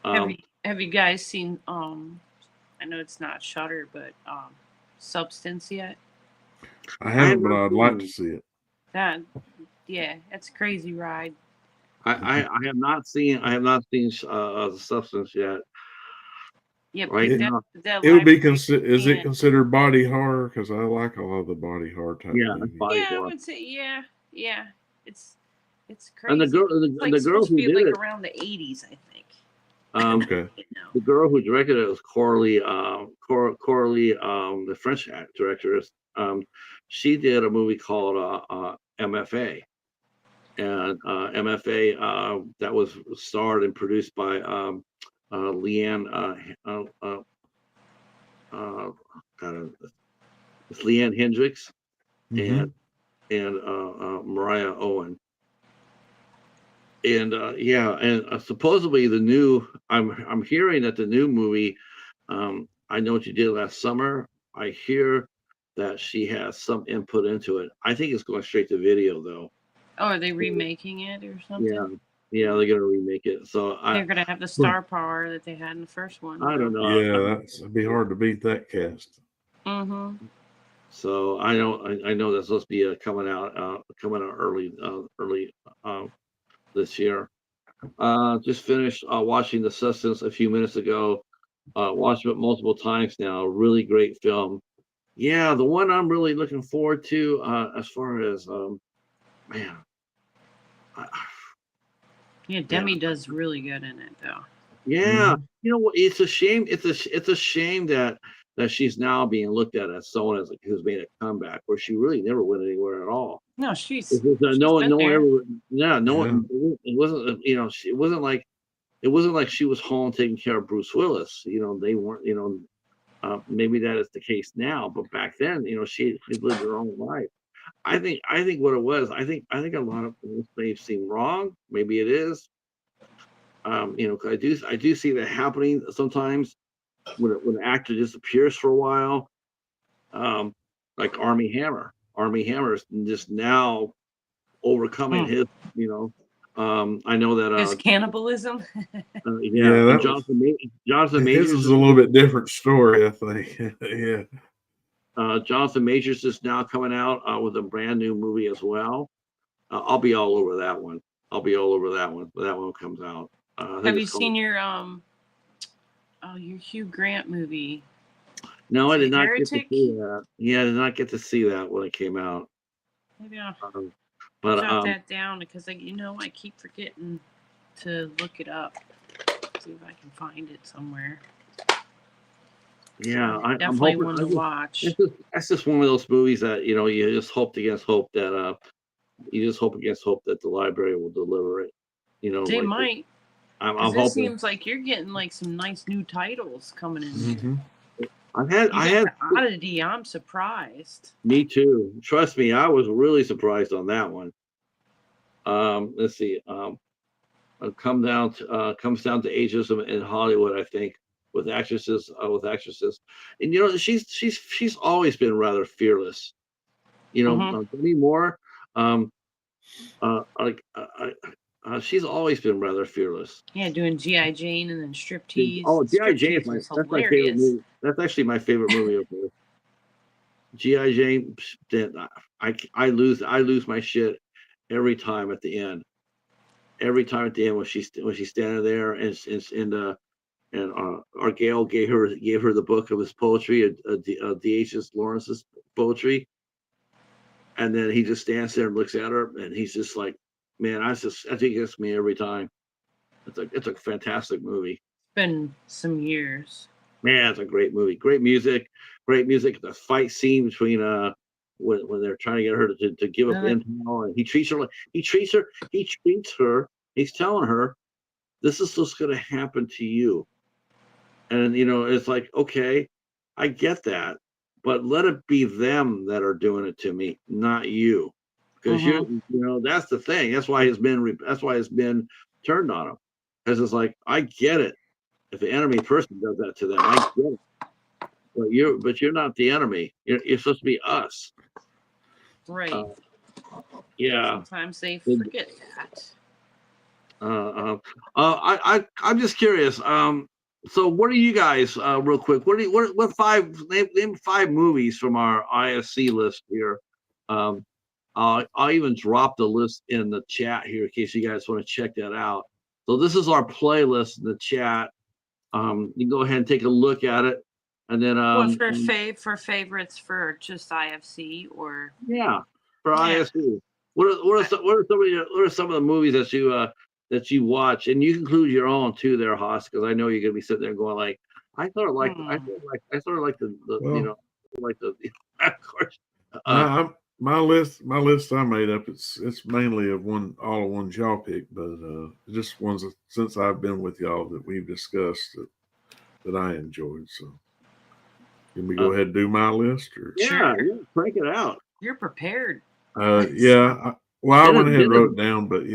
Have you guys seen I know it's not Shutter, but Substance yet? I haven't, but not I'd like seen to see it. That's a crazy ride. I have not seen the Substance yet. Yeah, Right but now. that It would be library is it can't- considered body horror? Because I like a lot of the body horror type Yeah, it's movies. body Yeah, I horror. would say yeah. It's crazy. And the girl, It's like the girl supposed to who be did like it, around the 80s, I think. Okay. You know. the girl who directed it was Coralie, the French director. She did a movie called MFA, and MFA that was starred and produced by Leanne. It's Leanne Hendricks Mhm. and Mariah Owen. And supposedly the new. I'm hearing that the new movie. I Know What You Did Last Summer. I hear that she has some input into it. I think it's going straight to video though. Oh, are they remaking it or something? Yeah, they're gonna remake it. So They're gonna have the star power that they had in the first one. I don't know. Yeah, it'd be hard to beat that cast. Mm-hmm. So I know that's supposed to be coming out early this year. Just finished watching The Substance a few minutes ago. Watched it multiple times now. Really great film. Yeah, the one I'm really looking forward to as far as man. Yeah, Demi does really good in it though. Yeah, Mhm. you know what? It's a shame. It's a shame that she's now being looked at as someone who's made a comeback, where she really never went anywhere at all. No, she's No one, been there. ever. Yeah, no Yeah. one. It wasn't. It wasn't like she was home taking care of Bruce Willis. They weren't. Maybe that is the case now, but back then, she lived her own life. I think what it was. I think a lot of this may seem wrong. Maybe it is. 'Cause I do see that happening sometimes when an actor disappears for a while. Like Armie Hammer. Armie Hammer is just now overcoming his. I know that. His cannibalism. Yeah, that was, Jonathan his Majors is a little bit different story, I think. Yeah. Jonathan Majors is now coming out with a brand new movie as well. I'll be all over that one. I'll be all over that one when that one comes out. Have you seen your your Hugh Grant movie? No, I did not Heretic? get to see that. Yeah, I did not get to see that when it came out. Maybe I'll But jot that down because I keep forgetting to look it up. See if I can find it somewhere. yeah, I'm Definitely hoping. one to watch. That's just one of those movies that you just hope against hope that the library will deliver it. They like might. I'm Because it hoping. seems like you're getting like some nice new titles coming in there. I had Oddity. I'm surprised. Me too. Trust me, I was really surprised on that one. Let's see. Comes down to ageism in Hollywood, I think, with actresses, and she's always been rather fearless. Demi Moore, she's always been rather fearless. Yeah, doing G.I. Jane and then Striptease. Oh, G.I. Jane that's my favorite movie. That's actually my favorite movie of hers. G.I. Jane, I lose my shit every time at the end. Every time at the end when she's standing there and Argale gave her the book of his poetry, D.H.S. Lawrence's poetry, and then he just stands there and looks at her, and he's just like, man, I think it gets me every time. It's a fantastic movie. It's been some years. Man, it's a great movie. Great music. The fight scene between when they're trying to get her to give up intel, and he treats her. He's telling her, this is what's going to happen to you. And it's like, okay, I get that, but let it be them that are doing it to me, not you, because that's the thing. That's why it's been turned on him, because it's like, I get it. If the enemy person does that to them, I get it. But you're not the enemy. You're supposed to be us. Right. Yeah. Sometimes they forget that. I'm just curious. So what are you guys, real quick? What name 5 movies from our IFC list here? I'll even drop the list in the chat here in case you guys want to check that out. So this is our playlist in the chat. You can go ahead and take a look at it, and then for favorites for just IFC or for IFC. What are some of the movies that you watch, and you can include your own too, there, Haas, because I know you're gonna be sitting there going like, I sort of like the of course. My list I made up. It's mainly all of ones y'all picked, but just ones since I've been with y'all that we've discussed that I enjoyed. So can we go ahead and do my list? Or? Yeah, crank it out. You're prepared. Yeah. I went ahead and wrote it down, but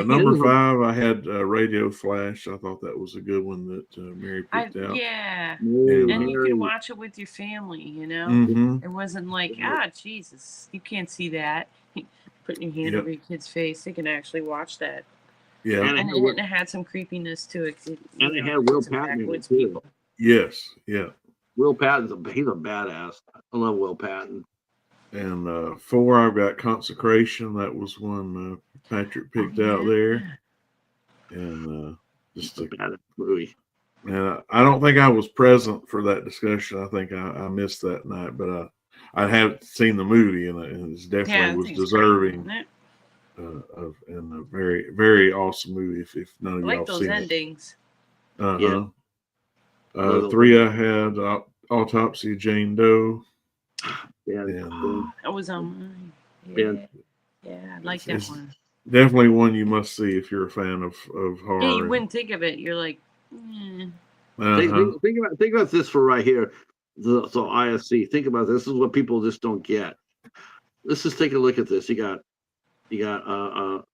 number 5, I had Radio Flash. I thought that was a good one that Mary picked out. Yeah, and you could watch it with your family. It wasn't like, Jesus, you can't see that. Putting your hand over your kid's face, they can actually watch that. Yeah, and it had some creepiness to it. And it had Will Patton too. Yes, yeah. Will Patton's he's a badass. I love Will Patton. And 4, I've got Consecration. That was one Patrick picked out there. And just a badass movie. And I don't think I was present for that discussion. I think I missed that night, but I have seen the movie, and it definitely was deserving of a very, very awesome movie. If none of y'all seen endings. It. 3, I had Autopsy of Jane Doe. Yeah, that was on mine. Yeah, I like that one. Definitely one you must see if you're a fan of horror. Yeah, you wouldn't think of it. You're like, think about this for right here. So IFC, think about this. This is what people just don't get. Let's just take a look at this. You got the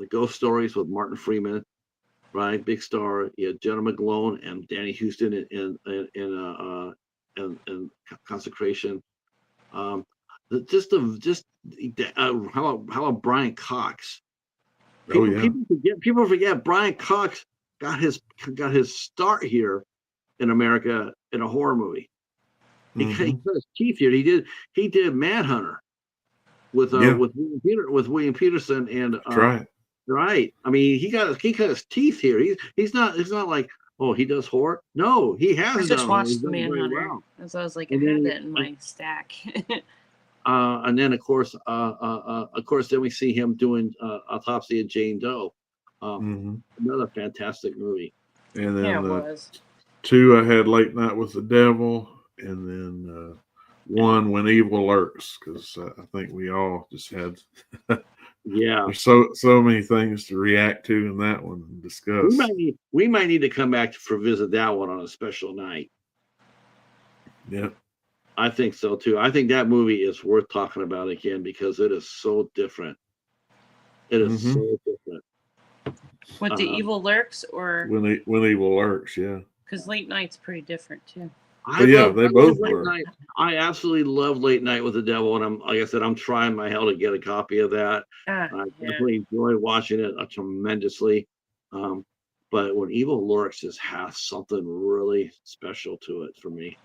Ghost Stories with Martin Freeman, right? Big star. You had Jenna McGlone and Danny Houston in Consecration. How about Brian Cox? People forget Brian Cox got his start here in America in a horror movie. He cut his teeth here. He did Manhunter with William Peterson and right. Right. I mean, he got his teeth here. He's not. It's not like, oh, he does horror. No, he I has just done them. He's watched The done them very Manhunter. well. As I was like, I And had then, that in my stack. and then of course, then we see him doing Autopsy of Jane Doe. Another fantastic movie. And then Yeah, it was. 2, I had Late Night with the Devil, and then 1, When Evil Lurks, because I think we all just had. Yeah. There's so many things to react to in that one and discuss. We might need to come back for visit that one on a special night. Yeah. I think so too. I think that movie is worth talking about again because it is so different. It is so different. With the Evil Lurks, or When Evil Lurks, yeah. because Late Night's pretty different too. They both Late were. Night. I absolutely love Late Night with the Devil, and like I said, I'm trying my hell to get a copy of that. I definitely enjoy watching it tremendously. But when Evil Lurks just has something really special to it for me.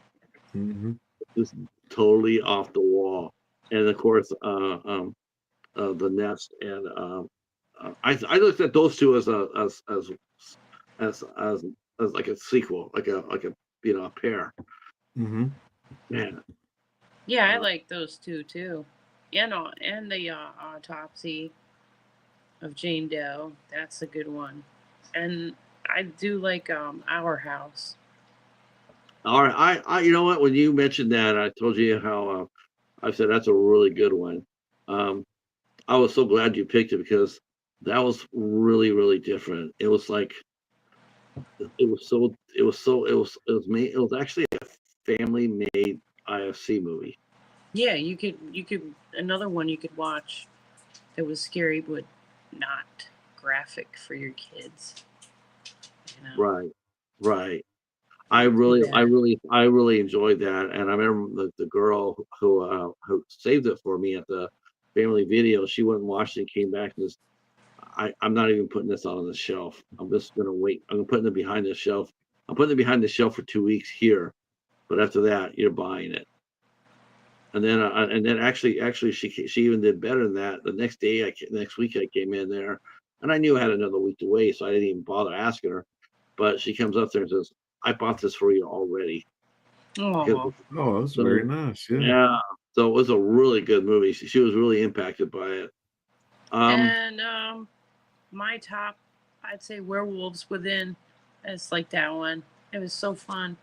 Just totally off the wall, and of course, the Nest, and I looked at those two as like a sequel, like a a pair. Man. Yeah, I like those two too. And the Autopsy of Jane Doe. That's a good one. And I do like Our House. All right, I you know what? When you mentioned that, I told you how I said that's a really good one. I was so glad you picked it because that was really different. It was like it was actually a family made IFC movie. Yeah, you could another one you could watch that was scary but not graphic for your kids. Right. I really enjoyed that, and I remember the girl who saved it for me at the family video. She went and watched it, and came back and I'm not even putting this on the shelf. I'm just gonna wait. I'm putting it behind the shelf. I'm putting it behind the shelf for 2 weeks here, but after that, you're buying it. And then actually she even did better than that. The next week I came in there, and I knew I had another week to wait, so I didn't even bother asking her. But she comes up there and says, I bought this for you already. Oh, that's very nice. Yeah. So it was a really good movie. She was really impacted by it. And my top, I'd say Werewolves Within. It's like that one. It was so fun.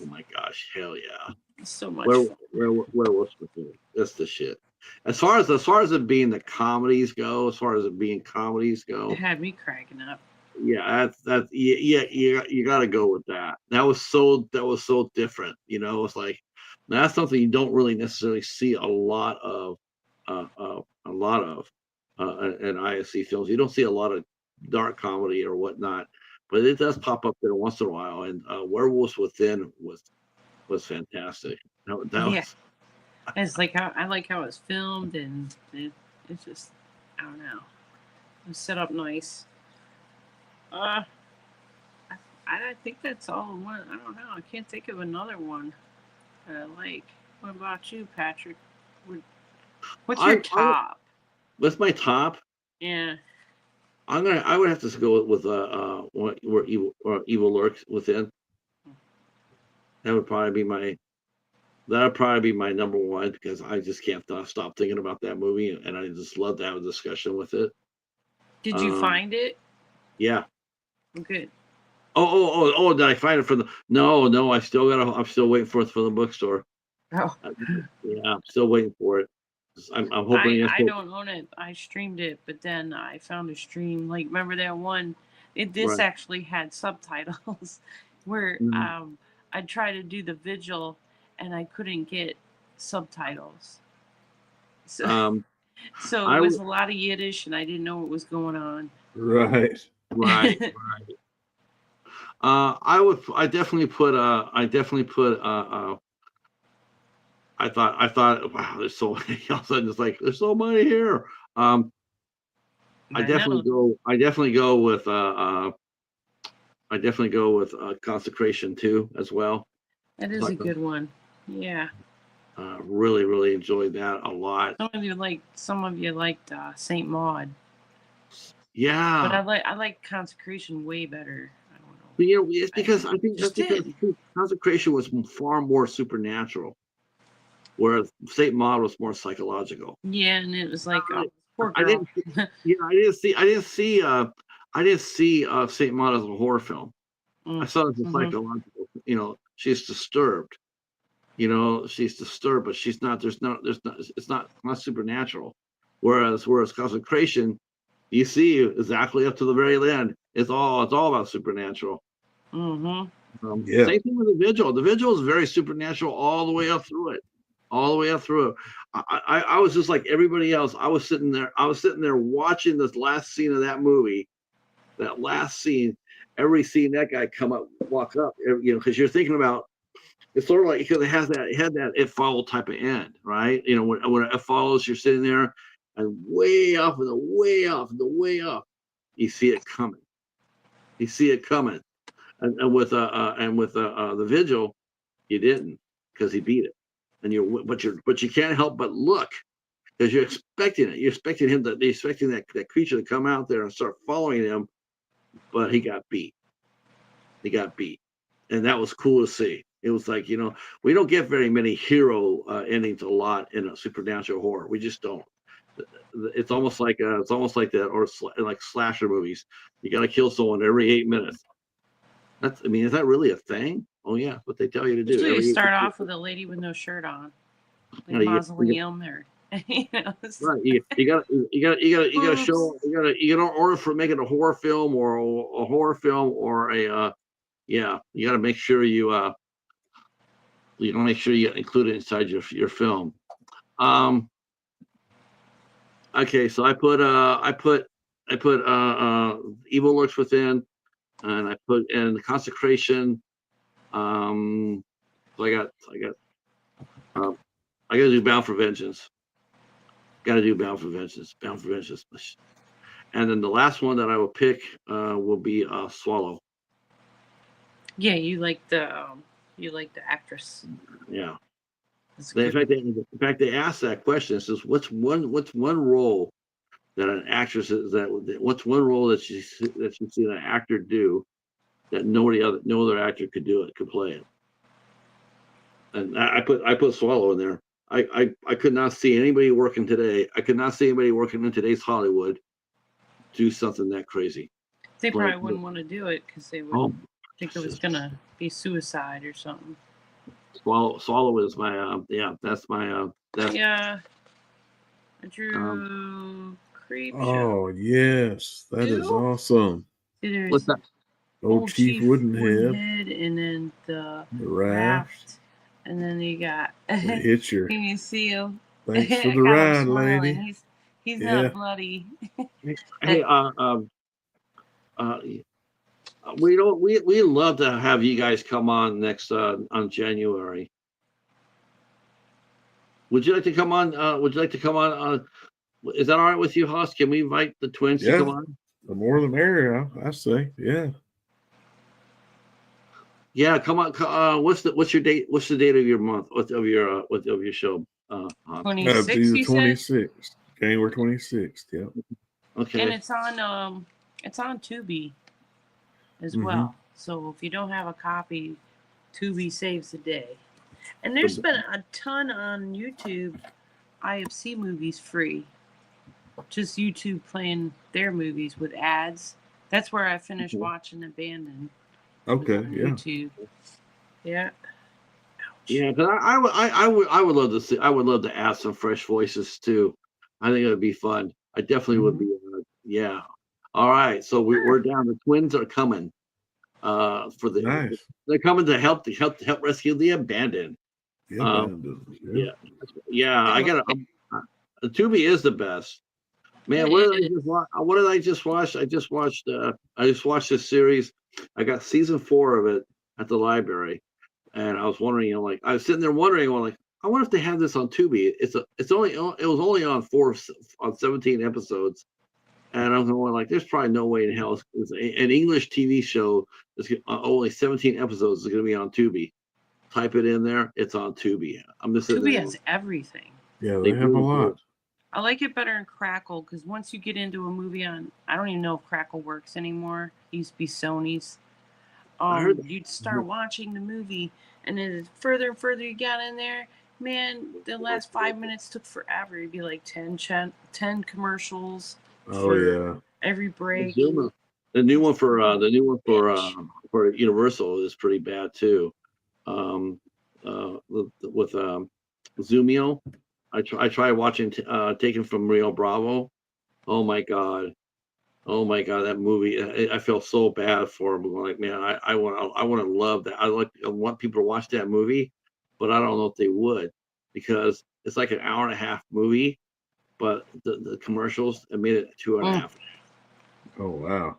Oh my gosh, hell yeah. So much fun. Werewolves Within. That's the shit. As far as it being comedies go, It had me cracking up. Yeah, you got to go with that. That was so different. It's like that's something you don't really necessarily see a lot of in IFC films. You don't see a lot of dark comedy or whatnot, but it does pop up there once in a while. And Werewolves Within was fantastic. It's like I like how it's filmed, and it's just, I don't know, it's set up nice. I think that's all one. I don't know. I can't think of another one that I like. What about you, Patrick? What's your top? What's my top? Yeah. I would have to go with where Evil Lurks Within. That would probably be my number one because I just can't stop thinking about that movie, and I just love to have a discussion with it. Did you find it? Yeah. Good. Oh! Did I find it from the? No. I'm still waiting for it from the bookstore. Oh. Yeah, I'm still waiting for it. I'm hoping. I don't own it. I streamed it, but then I found a stream. Like, remember that one? This actually had subtitles, where I tried to do the vigil, and I couldn't get subtitles. So, it was a lot of Yiddish, and I didn't know what was going on. Right. I definitely put I thought wow, there's so many. All of a sudden it's like there's so many here. I definitely go with Consecration 2 as well. That is a good one. Yeah. Really enjoyed that a lot. Some of you liked Saint Maud. Yeah. I like Consecration way better. I don't know. But, it's because I think that's because Consecration was far more supernatural, whereas Saint Maud was more psychological. Yeah, and it was like, oh, poor I girl. didn't. I didn't see Saint Maud as a horror film. I saw it as a psychological. She's disturbed. She's disturbed, but she's not. There's not. It's not supernatural. Whereas Consecration, you see exactly up to the very end. It's all about supernatural. Same thing with the Vigil. The Vigil is very supernatural all the way up through it. All the way up through it. I was just like everybody else. I was sitting there watching this last scene of that movie. That last scene, every scene that guy walk up, because you're thinking about, it's sort of like, because it had that It Follows type of end, right? When It Follows, you're sitting there, and way up and the way up and the way up, you see it coming. You see it coming, and with the Vigil, you didn't, because he beat it, but you can't help but look, because you're expecting it. You're expecting that creature to come out there and start following him, but he got beat. And that was cool to see. It was like, we don't get very many hero endings a lot in a supernatural horror. We just don't. It's almost like that, or like slasher movies. You got to kill someone every 8 minutes. Is that really a thing? Oh yeah, what they tell you to do. Usually you start off with a lady with no shirt on, like Mausoleum, or right. You gotta show. You gotta order for making a horror film or a horror film or a yeah. You gotta make sure you get included inside your film. Okay, so I put Evil Lurks Within, and I put in the Consecration. So I gotta do Bound for Vengeance. Gotta do Bound for Vengeance. And then the last one that I will pick will be Swallow. Yeah, you like the actress. Yeah. In fact, they asked that question. It says, what's one role that an actress what's one role that you see an actor do that no other actor could play it? And I put Swallow in there. I could not see anybody working today. I could not see anybody working in today's Hollywood do something that crazy. They probably wouldn't want to do it because they would think it was gonna be suicide or something. Swallow is my that's my yeah. I drew Creep Show. Oh yes, that is awesome. See, what's that? Old Chief Woodenhead, and then the raft, and then you got Hitcher. Can you see him? Thanks for the ride, lady. He's not bloody. Hey, we love to have you guys come on next on January. Would you like to come on? Is that all right with you, Hoss? Can we invite the twins to come on? The more the merrier, I say. Yeah. Yeah, come on. What's your date? What's the date of your month? Of your show? 26th. 26th, January 26th. Yeah. Okay. And it's on Tubi as well. So if you don't have a copy, Tubi saves the day. And there's been a ton on YouTube. IFC movies free. Just YouTube playing their movies with ads. That's where I finished watching Abandoned. Okay. Yeah. YouTube. Yeah. Yeah, but I would love to see. I would love to add some fresh voices too. I think it would be fun. I definitely would be. Yeah. All right. So we're down. The twins are coming. For the nice. They're coming to help rescue the abandoned. Yeah. I got Tubi is the best. Man, what did I just watch? I just watched this series. I got season 4 of it at the library, and I was wondering, I was sitting there wondering, I wonder if they have this on Tubi. It was only on 17 episodes, and I was going there's probably no way in hell it's an English TV show that's only 17 episodes is going to be on Tubi. Type it in there, it's on Tubi. I'm just Tubi has everything. Yeah, they have a lot. I like it better in Crackle because once you get into a movie on, I don't even know if Crackle works anymore. It used to be Sony's. I heard. You'd start watching the movie, and then the further and further you got in there, man, the last 5 minutes took forever. It'd be like 10 commercials Oh for yeah. every break. Zuma. The new one for Universal is pretty bad too. With Zumio, I tried watching Taken from Rio Bravo. Oh my god, that movie! I feel so bad for him. I'm like, man, I want to love that. I want people to watch that movie, but I don't know if they would because it's like an hour and a half movie, but the commercials it made it 2.5. Oh wow.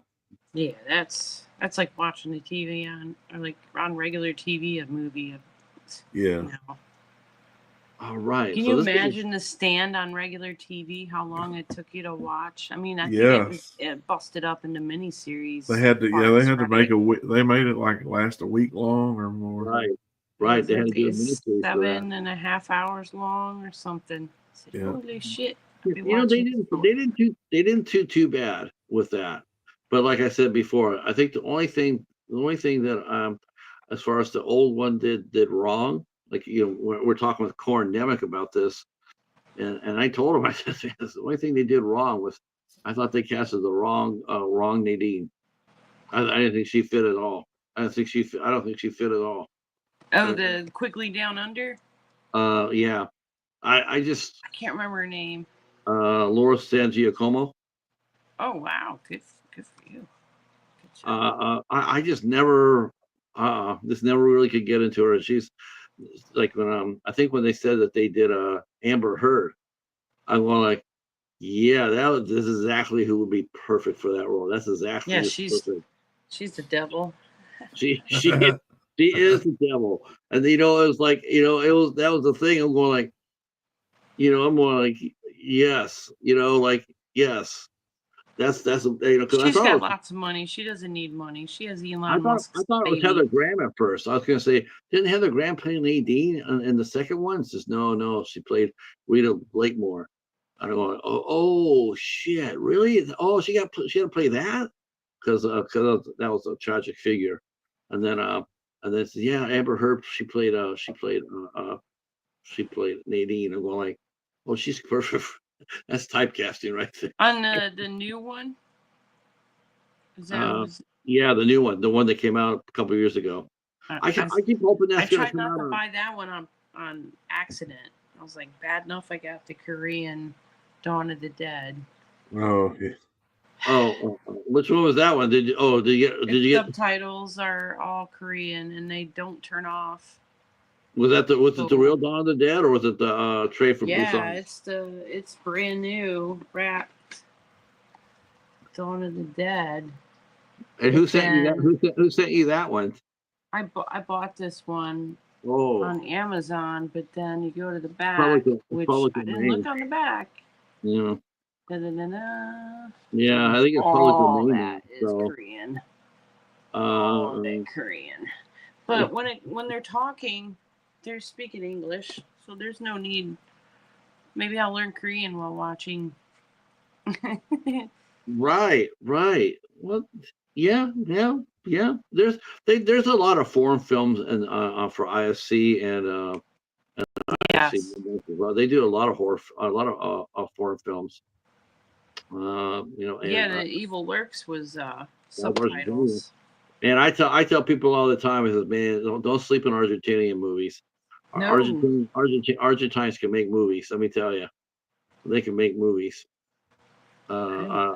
Yeah, that's like watching the TV on regular TV a movie. Yeah. All right. Can So you this imagine the stand on regular TV? How long it took you to watch? I mean, I think Yes. it busted up into miniseries. They had to. Yeah, they had to make right? They made it like last a week long or more. right. They had to do a It's miniseries for that. 7.5 hours long or something. I said, Yeah. holy shit! They didn't do too bad with that. But like I said before, I think the only thing that as far as the old one did wrong, like we're talking with Corn Nemec about this, and I told him I said the only thing they did wrong was I thought they casted the wrong Nadine. I didn't think she fit at all. I don't think she fit at all. Oh, the Quickly Down Under. Yeah. I can't remember her name. Laura San Giacomo. Oh wow, good for you. I just never really could get into her. She's like when I think when they said that they did Amber Heard, I'm going like, yeah, this is exactly who would be perfect for that role. That's exactly perfect. She's the devil. She is the devil, and it was like that was the thing. I'm going like, I'm going like, yes, like yes. That's because she's got lots of money. She doesn't need money. She has Elon Musk. I thought it was Heather Graham at first. I was going to say, didn't Heather Graham play Nadine in the second one? It's just no, she played Rita Blakemore. I'm going, oh shit, really? Oh, she had to play that because that was a tragic figure, and then yeah, Amber Heard she played Nadine. I'm going like, oh, she's perfect. That's typecasting right there. On the new one. Is that yeah, the new one, the one that came out a couple of years ago. I keep hoping that's going to come out. I tried not to buy that one on accident. I was like, bad enough I got the Korean Dawn of the Dead. Oh, yeah. Oh, which one was that one? Did you get subtitles are all Korean and they don't turn off? Was it the real Dawn of the Dead or was it the Trey from Busan? Yeah, it's brand new wrapped Dawn of the Dead. And who sent you that? Who sent you that one? I bought this one Oh. on Amazon, but then you go to the back, which I didn't look on the back. Yeah. Da-da-da-da. Yeah, I think it's public domain. That is Korean. All that Korean. But when they're talking, they're speaking English, so there's no need. Maybe I'll learn Korean while watching. Right. Well, yeah. There's a lot of foreign films and for IFC and yes. Well, they do a lot of foreign films. The Evil Lurks was subtitles. And I tell people all the time, I says, man, don't sleep in Argentinian movies. No. Argentines can make movies. Let me tell you, they can make movies. I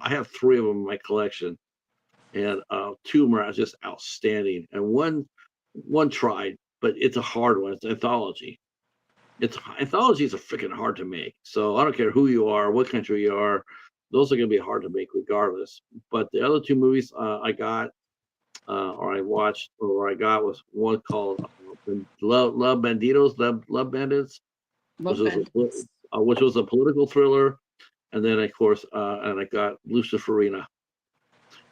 have 3 of them in my collection, and 2 of them are just outstanding, and one tried, but it's a hard one. It's an anthology. Anthologies are freaking hard to make. So I don't care who you are, what country you are, those are going to be hard to make regardless. But the other 2 movies I got, or I watched, or I got was one called Love Bandits, which was a political thriller, and then of course, and I got Luciferina.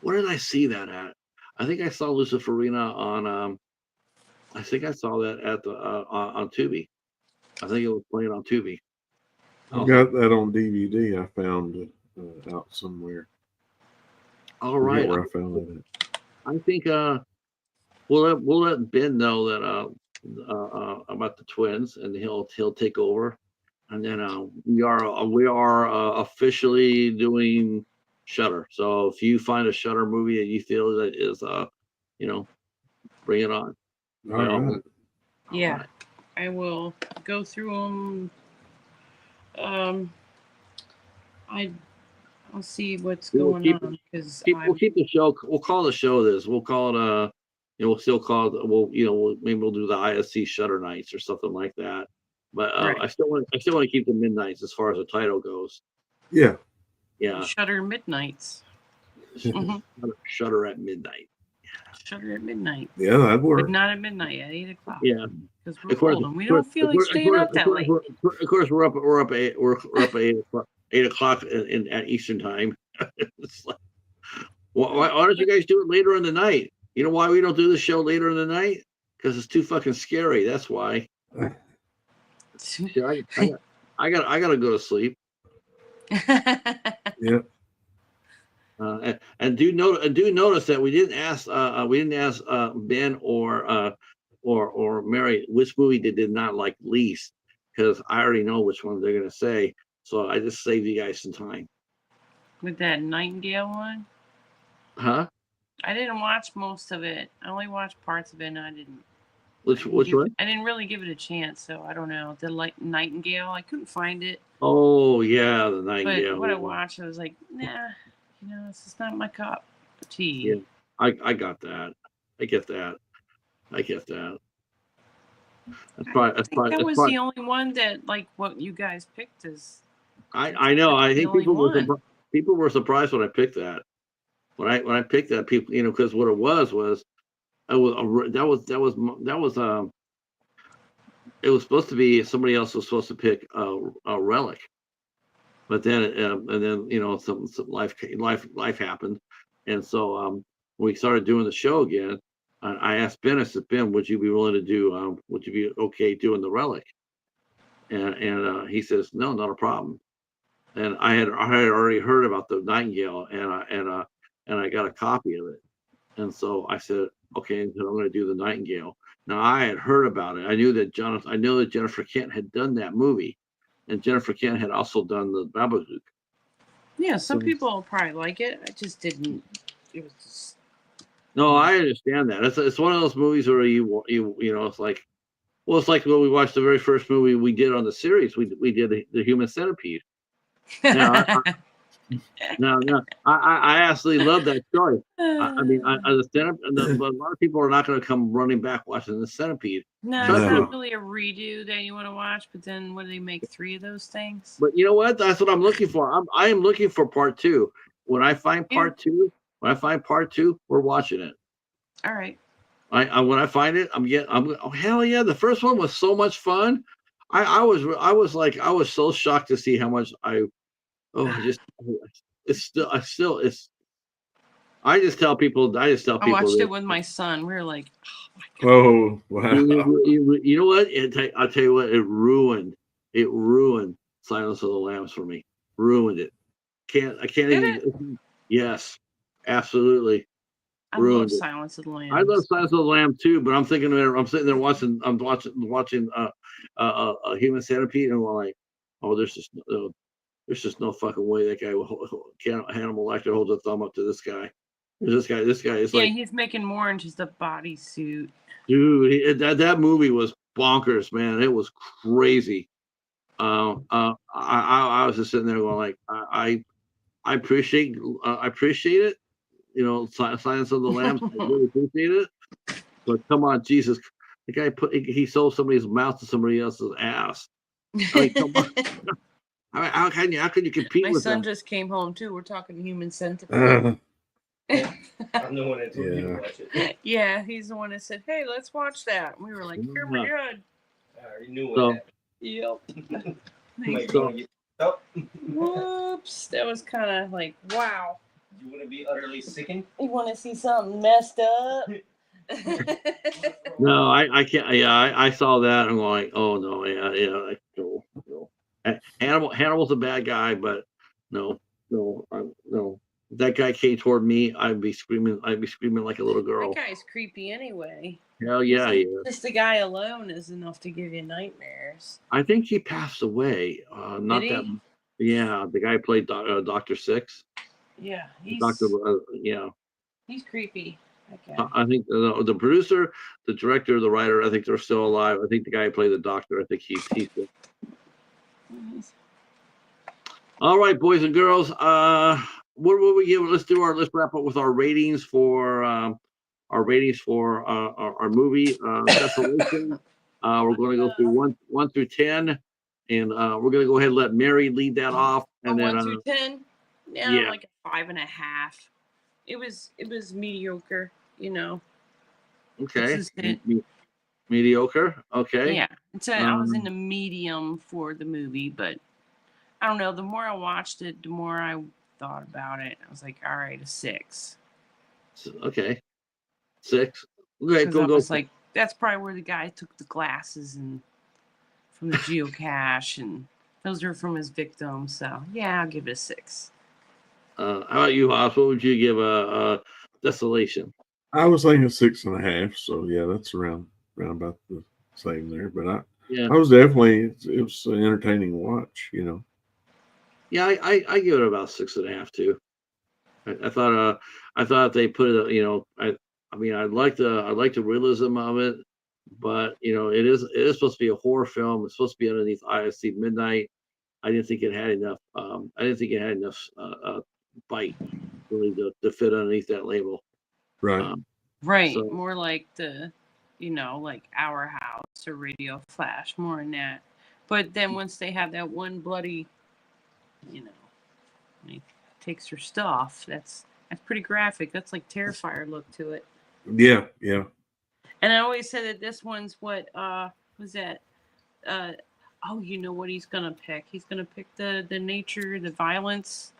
Where did I see that at? I think I saw Luciferina on. I think I saw that at the on Tubi. I think it was playing on Tubi. I got that on DVD. I found it out somewhere. All I right. forget where I found it at. I think we'll let Ben know that about the twins, and he'll take over, and then we are officially doing Shudder. So if you find a Shudder movie that you feel that is bring it on. All right. Yeah, I will go through them. I'll see what's going on because we'll keep the show. We'll call the show this. We'll call it we'll still call it. Maybe we'll do the IFC Shutter Nights or something like that. But right. I still want to keep the Midnights as far as the title goes. Yeah. Shutter Midnights. Shutter at midnight. Shutter at midnight. Yeah, that'd work. But not at midnight, at 8 o'clock. Yeah, because we're old and we don't feel like staying up that late. Of course, we're up at 8 o'clock at Eastern time. It's like, why don't you guys do it later in the night? You know why we don't do the show later in the night? Because it's too fucking scary. That's why. I gotta go to sleep. Yeah. And do notice that we didn't ask Ben or Mary which movie they did not like least, because I already know which one they're gonna say. So I just saved you guys some time. With that Nightingale one? Huh? I didn't watch most of it. I only watched parts of it, and I didn't. Which one? I didn't really give it a chance, so I don't know. The Nightingale, I couldn't find it. Oh yeah, the Nightingale. But what I watched, I was like, nah, this is not my cup of tea. Yeah, I got that. I get that. That was the only one that, like, what you guys picked is. I know. I think people were surprised when I picked that. When I picked that, people, because what it was it was supposed to be somebody else was supposed to pick a Relic, but then some life happened, and so when we started doing the show again, I asked Ben. I said, Ben, would you be willing to do? Would you be okay doing the Relic? And he says, no, not a problem. And I had already heard about the Nightingale, and I got a copy of it. And so I said, okay, I'm going to do the Nightingale. Now I had heard about it. I knew that Jennifer Kent had done that movie, and Jennifer Kent had also done the Babadook. Yeah, some people probably like it. I just didn't. It was just. No, I understand that. It's one of those movies where you it's like, well, it's like when we watched the very first movie we did on the series. We did the Human Centipede. Now, I absolutely love that story. I mean, but a lot of people are not going to come running back watching the Centipede. No, it's not really a redo that you want to watch. But then, what do they make 3 of those things? But you know what? That's what I'm looking for. I am looking for part 2. When I find part 2, we're watching it. All right. When I find it, oh hell yeah! The first one was so much fun. I was so shocked to see how much I just tell people. I watched it with my son. We were like, oh my God. Oh wow! You know what? I'll tell you what. It ruined Silence of the Lambs for me. Ruined it. I can't even. Yes, absolutely. I love Silence of the Lambs. I love Silence of the Lambs too, but I'm sitting there watching a Human Centipede, and we're like, oh, there's just no fucking way that guy Hannibal Lecter holds a thumb up to this guy. This guy is like, he's making more than just a bodysuit. Dude, that movie was bonkers, man. It was crazy. I was just sitting there going like, I appreciate it. Silence of the Lambs. I really appreciate it. But come on, Jesus, the guy he sold somebody's mouth to somebody else's ass. I mean, come on. How can you compete with that? My son just came home too. We're talking Human Centipede. I'm the one that told you to watch it. Yeah, he's the one that said, "Hey, let's watch that." And we were like, "Here we go." I already knew what happened. Yep. Whoops, that was kind of like, wow. You want to be utterly sickened? You want to see something messed up? No, I can't. Yeah, I saw that and I'm going, oh no, yeah, no. Hannibal's a bad guy, but no, no. If that guy came toward me, I'd be screaming like a little That girl. guy's creepy anyway. Hell yeah, he is. Just the guy alone is enough to give you nightmares. I think he passed away. Not Did that. he? Yeah, the guy who played Doctor Six. Yeah, Doctor. Yeah. he's creepy. That guy. I think the producer, the director, the writer, I think they're still alive. I think the guy who played the doctor, I think he's dead. All right, boys and girls. What will we give? Let's wrap up with our ratings for our movie Desolation. We're going to go through one through 10, and we're going to go ahead and let Mary lead that off. And then 1 through 10. Yeah. Like a 5.5. It was mediocre, you know. Okay. Mediocre. Okay. Yeah. I was in the medium for the movie, but I don't know. The more I watched it, the more I thought about it. I was like, all right, a 6. Okay. 6. Okay, I was like, that's probably where the guy took the glasses and from the geocache, and those are from his victim. So yeah, I'll give it a 6. How about you, Hoss? What would you give a Desolation? I was thinking 6.5. So yeah, that's around about the same there. But I was definitely, it was an entertaining watch, you know. Yeah, I give it about 6.5 too. I thought they put it, you know, I mean, I like the realism of it, but you know, it is supposed to be a horror film. It's supposed to be underneath IFC Midnight. I didn't think it had enough. Bite really to fit underneath that label. Right. Right. So, more like the, you know, like Our House or Radio Flash, more in that. But then once they have that one bloody, you know, he takes her stuff, that's pretty graphic. That's like Terrifier look to it. Yeah. And I always said that this one's what was that? Oh, you know what he's gonna pick? He's gonna pick the nature, the violence.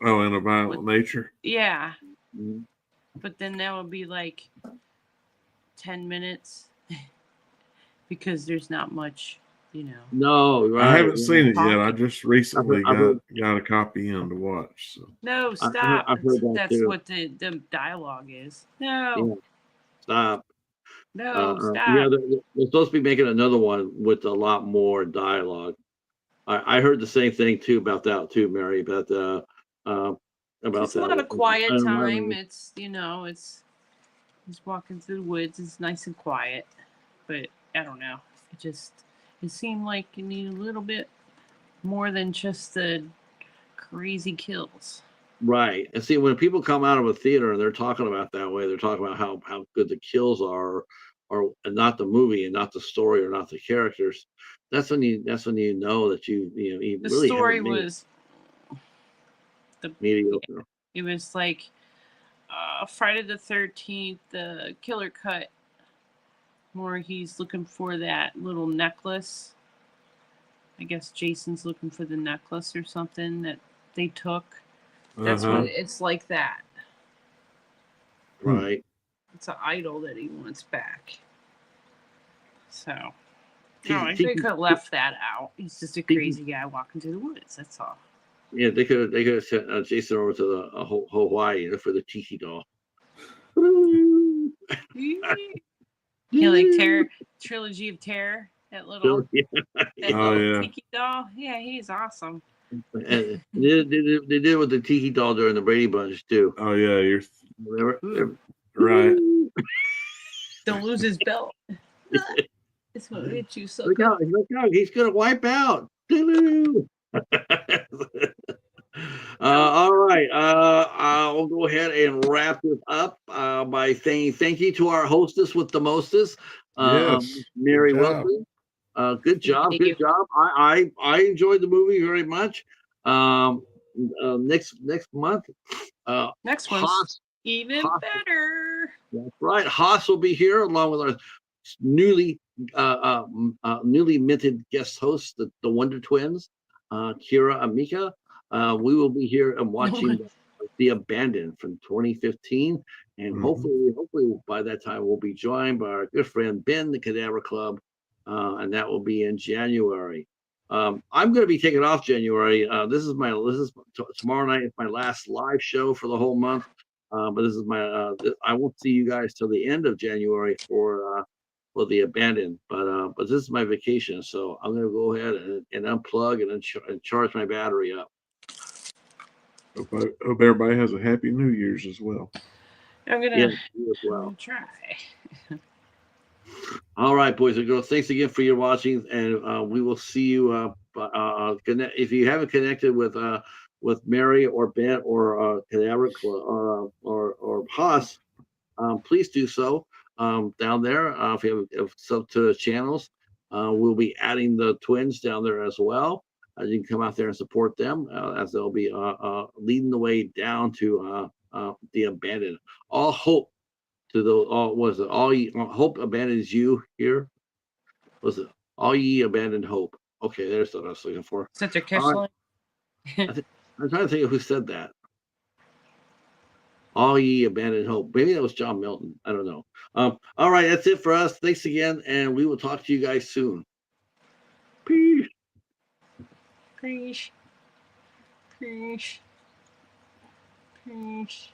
Oh, and a violent nature. Yeah. mhm. But then that would be like 10 minutes because there's not much, you know. No, right. I haven't seen it yet. I just recently I've got a copy in to watch. So. No, stop. I've heard that That's too. what the dialogue is. No. Yeah. Stop. No, stop. Yeah, they're supposed to be making another one with a lot more dialogue. I heard the same thing too about that too, Mary. About It's a lot of quiet time. It's, you know, he's walking through the woods. It's nice and quiet. But I don't know. It seemed like you need a little bit more than just the crazy kills. Right. And see, when people come out of a theater and they're talking about that way, they're talking about how good the kills are, or and not the movie and not the story or not the characters. That's when you know that you The really story haven't made was mediocre. It was like Friday the 13th, the killer cut, where he's looking for that little necklace. I guess Jason's looking for the necklace or something that they took. That's what it's like that. Right. It's an idol that he wants back. So, Tiki- no, they Tiki- could have left that out. He's just a crazy guy walking through the woods. That's all. Yeah, they could have sent Jason over to the Hawaii for the tiki doll. Yeah, like Trilogy of Terror. That little tiki doll. Yeah, he's awesome. And they did with the tiki doll during the Brady Bunch too. Oh yeah, you're right. Don't lose his belt. This one hit you so Look out, he's gonna wipe out. All right. I'll go ahead and wrap this up by saying thank you to our hostess with the mostest, Mary Wilson. Good job. Good job. I enjoyed the movie very much. Next month. Next one's even better. That's right. Haas will be here along with our newly minted guest hosts, the Wonder Twins, Kira and Mika. We will be here and watching The Abandoned from 2015. And Mhm. hopefully by that time we'll be joined by our good friend Ben, the Cadaver Club, and that will be in January. I'm going to be taking off January. This is tomorrow night is my last live show for the whole month. But this is I won't see you guys till the end of January for the Abandoned. But this is my vacation, so I'm going to go ahead and unplug and charge my battery up. Hope everybody has a happy New Year's as well. I'm gonna, Yeah, you as well. I'm gonna try. All right, boys and girls. Thanks again for your watching, and we will see you. If you haven't connected with Mary or Ben or Cadaver or Haas, please do so down there. If you have sub to the channels, we'll be adding the twins down there as well. You can come out there and support them as they'll be leading the way down to the Abandoned. All hope to the all ye hope abandons you here. Was it all ye abandoned hope? Okay, there's what I was looking for. Senator All right. Kishling. I'm trying to think of who said that. All ye abandoned hope. Maybe that was John Milton. I don't know. All right, that's it for us. Thanks again, and we will talk to you guys soon. Peace. Peace. Peace. Peace.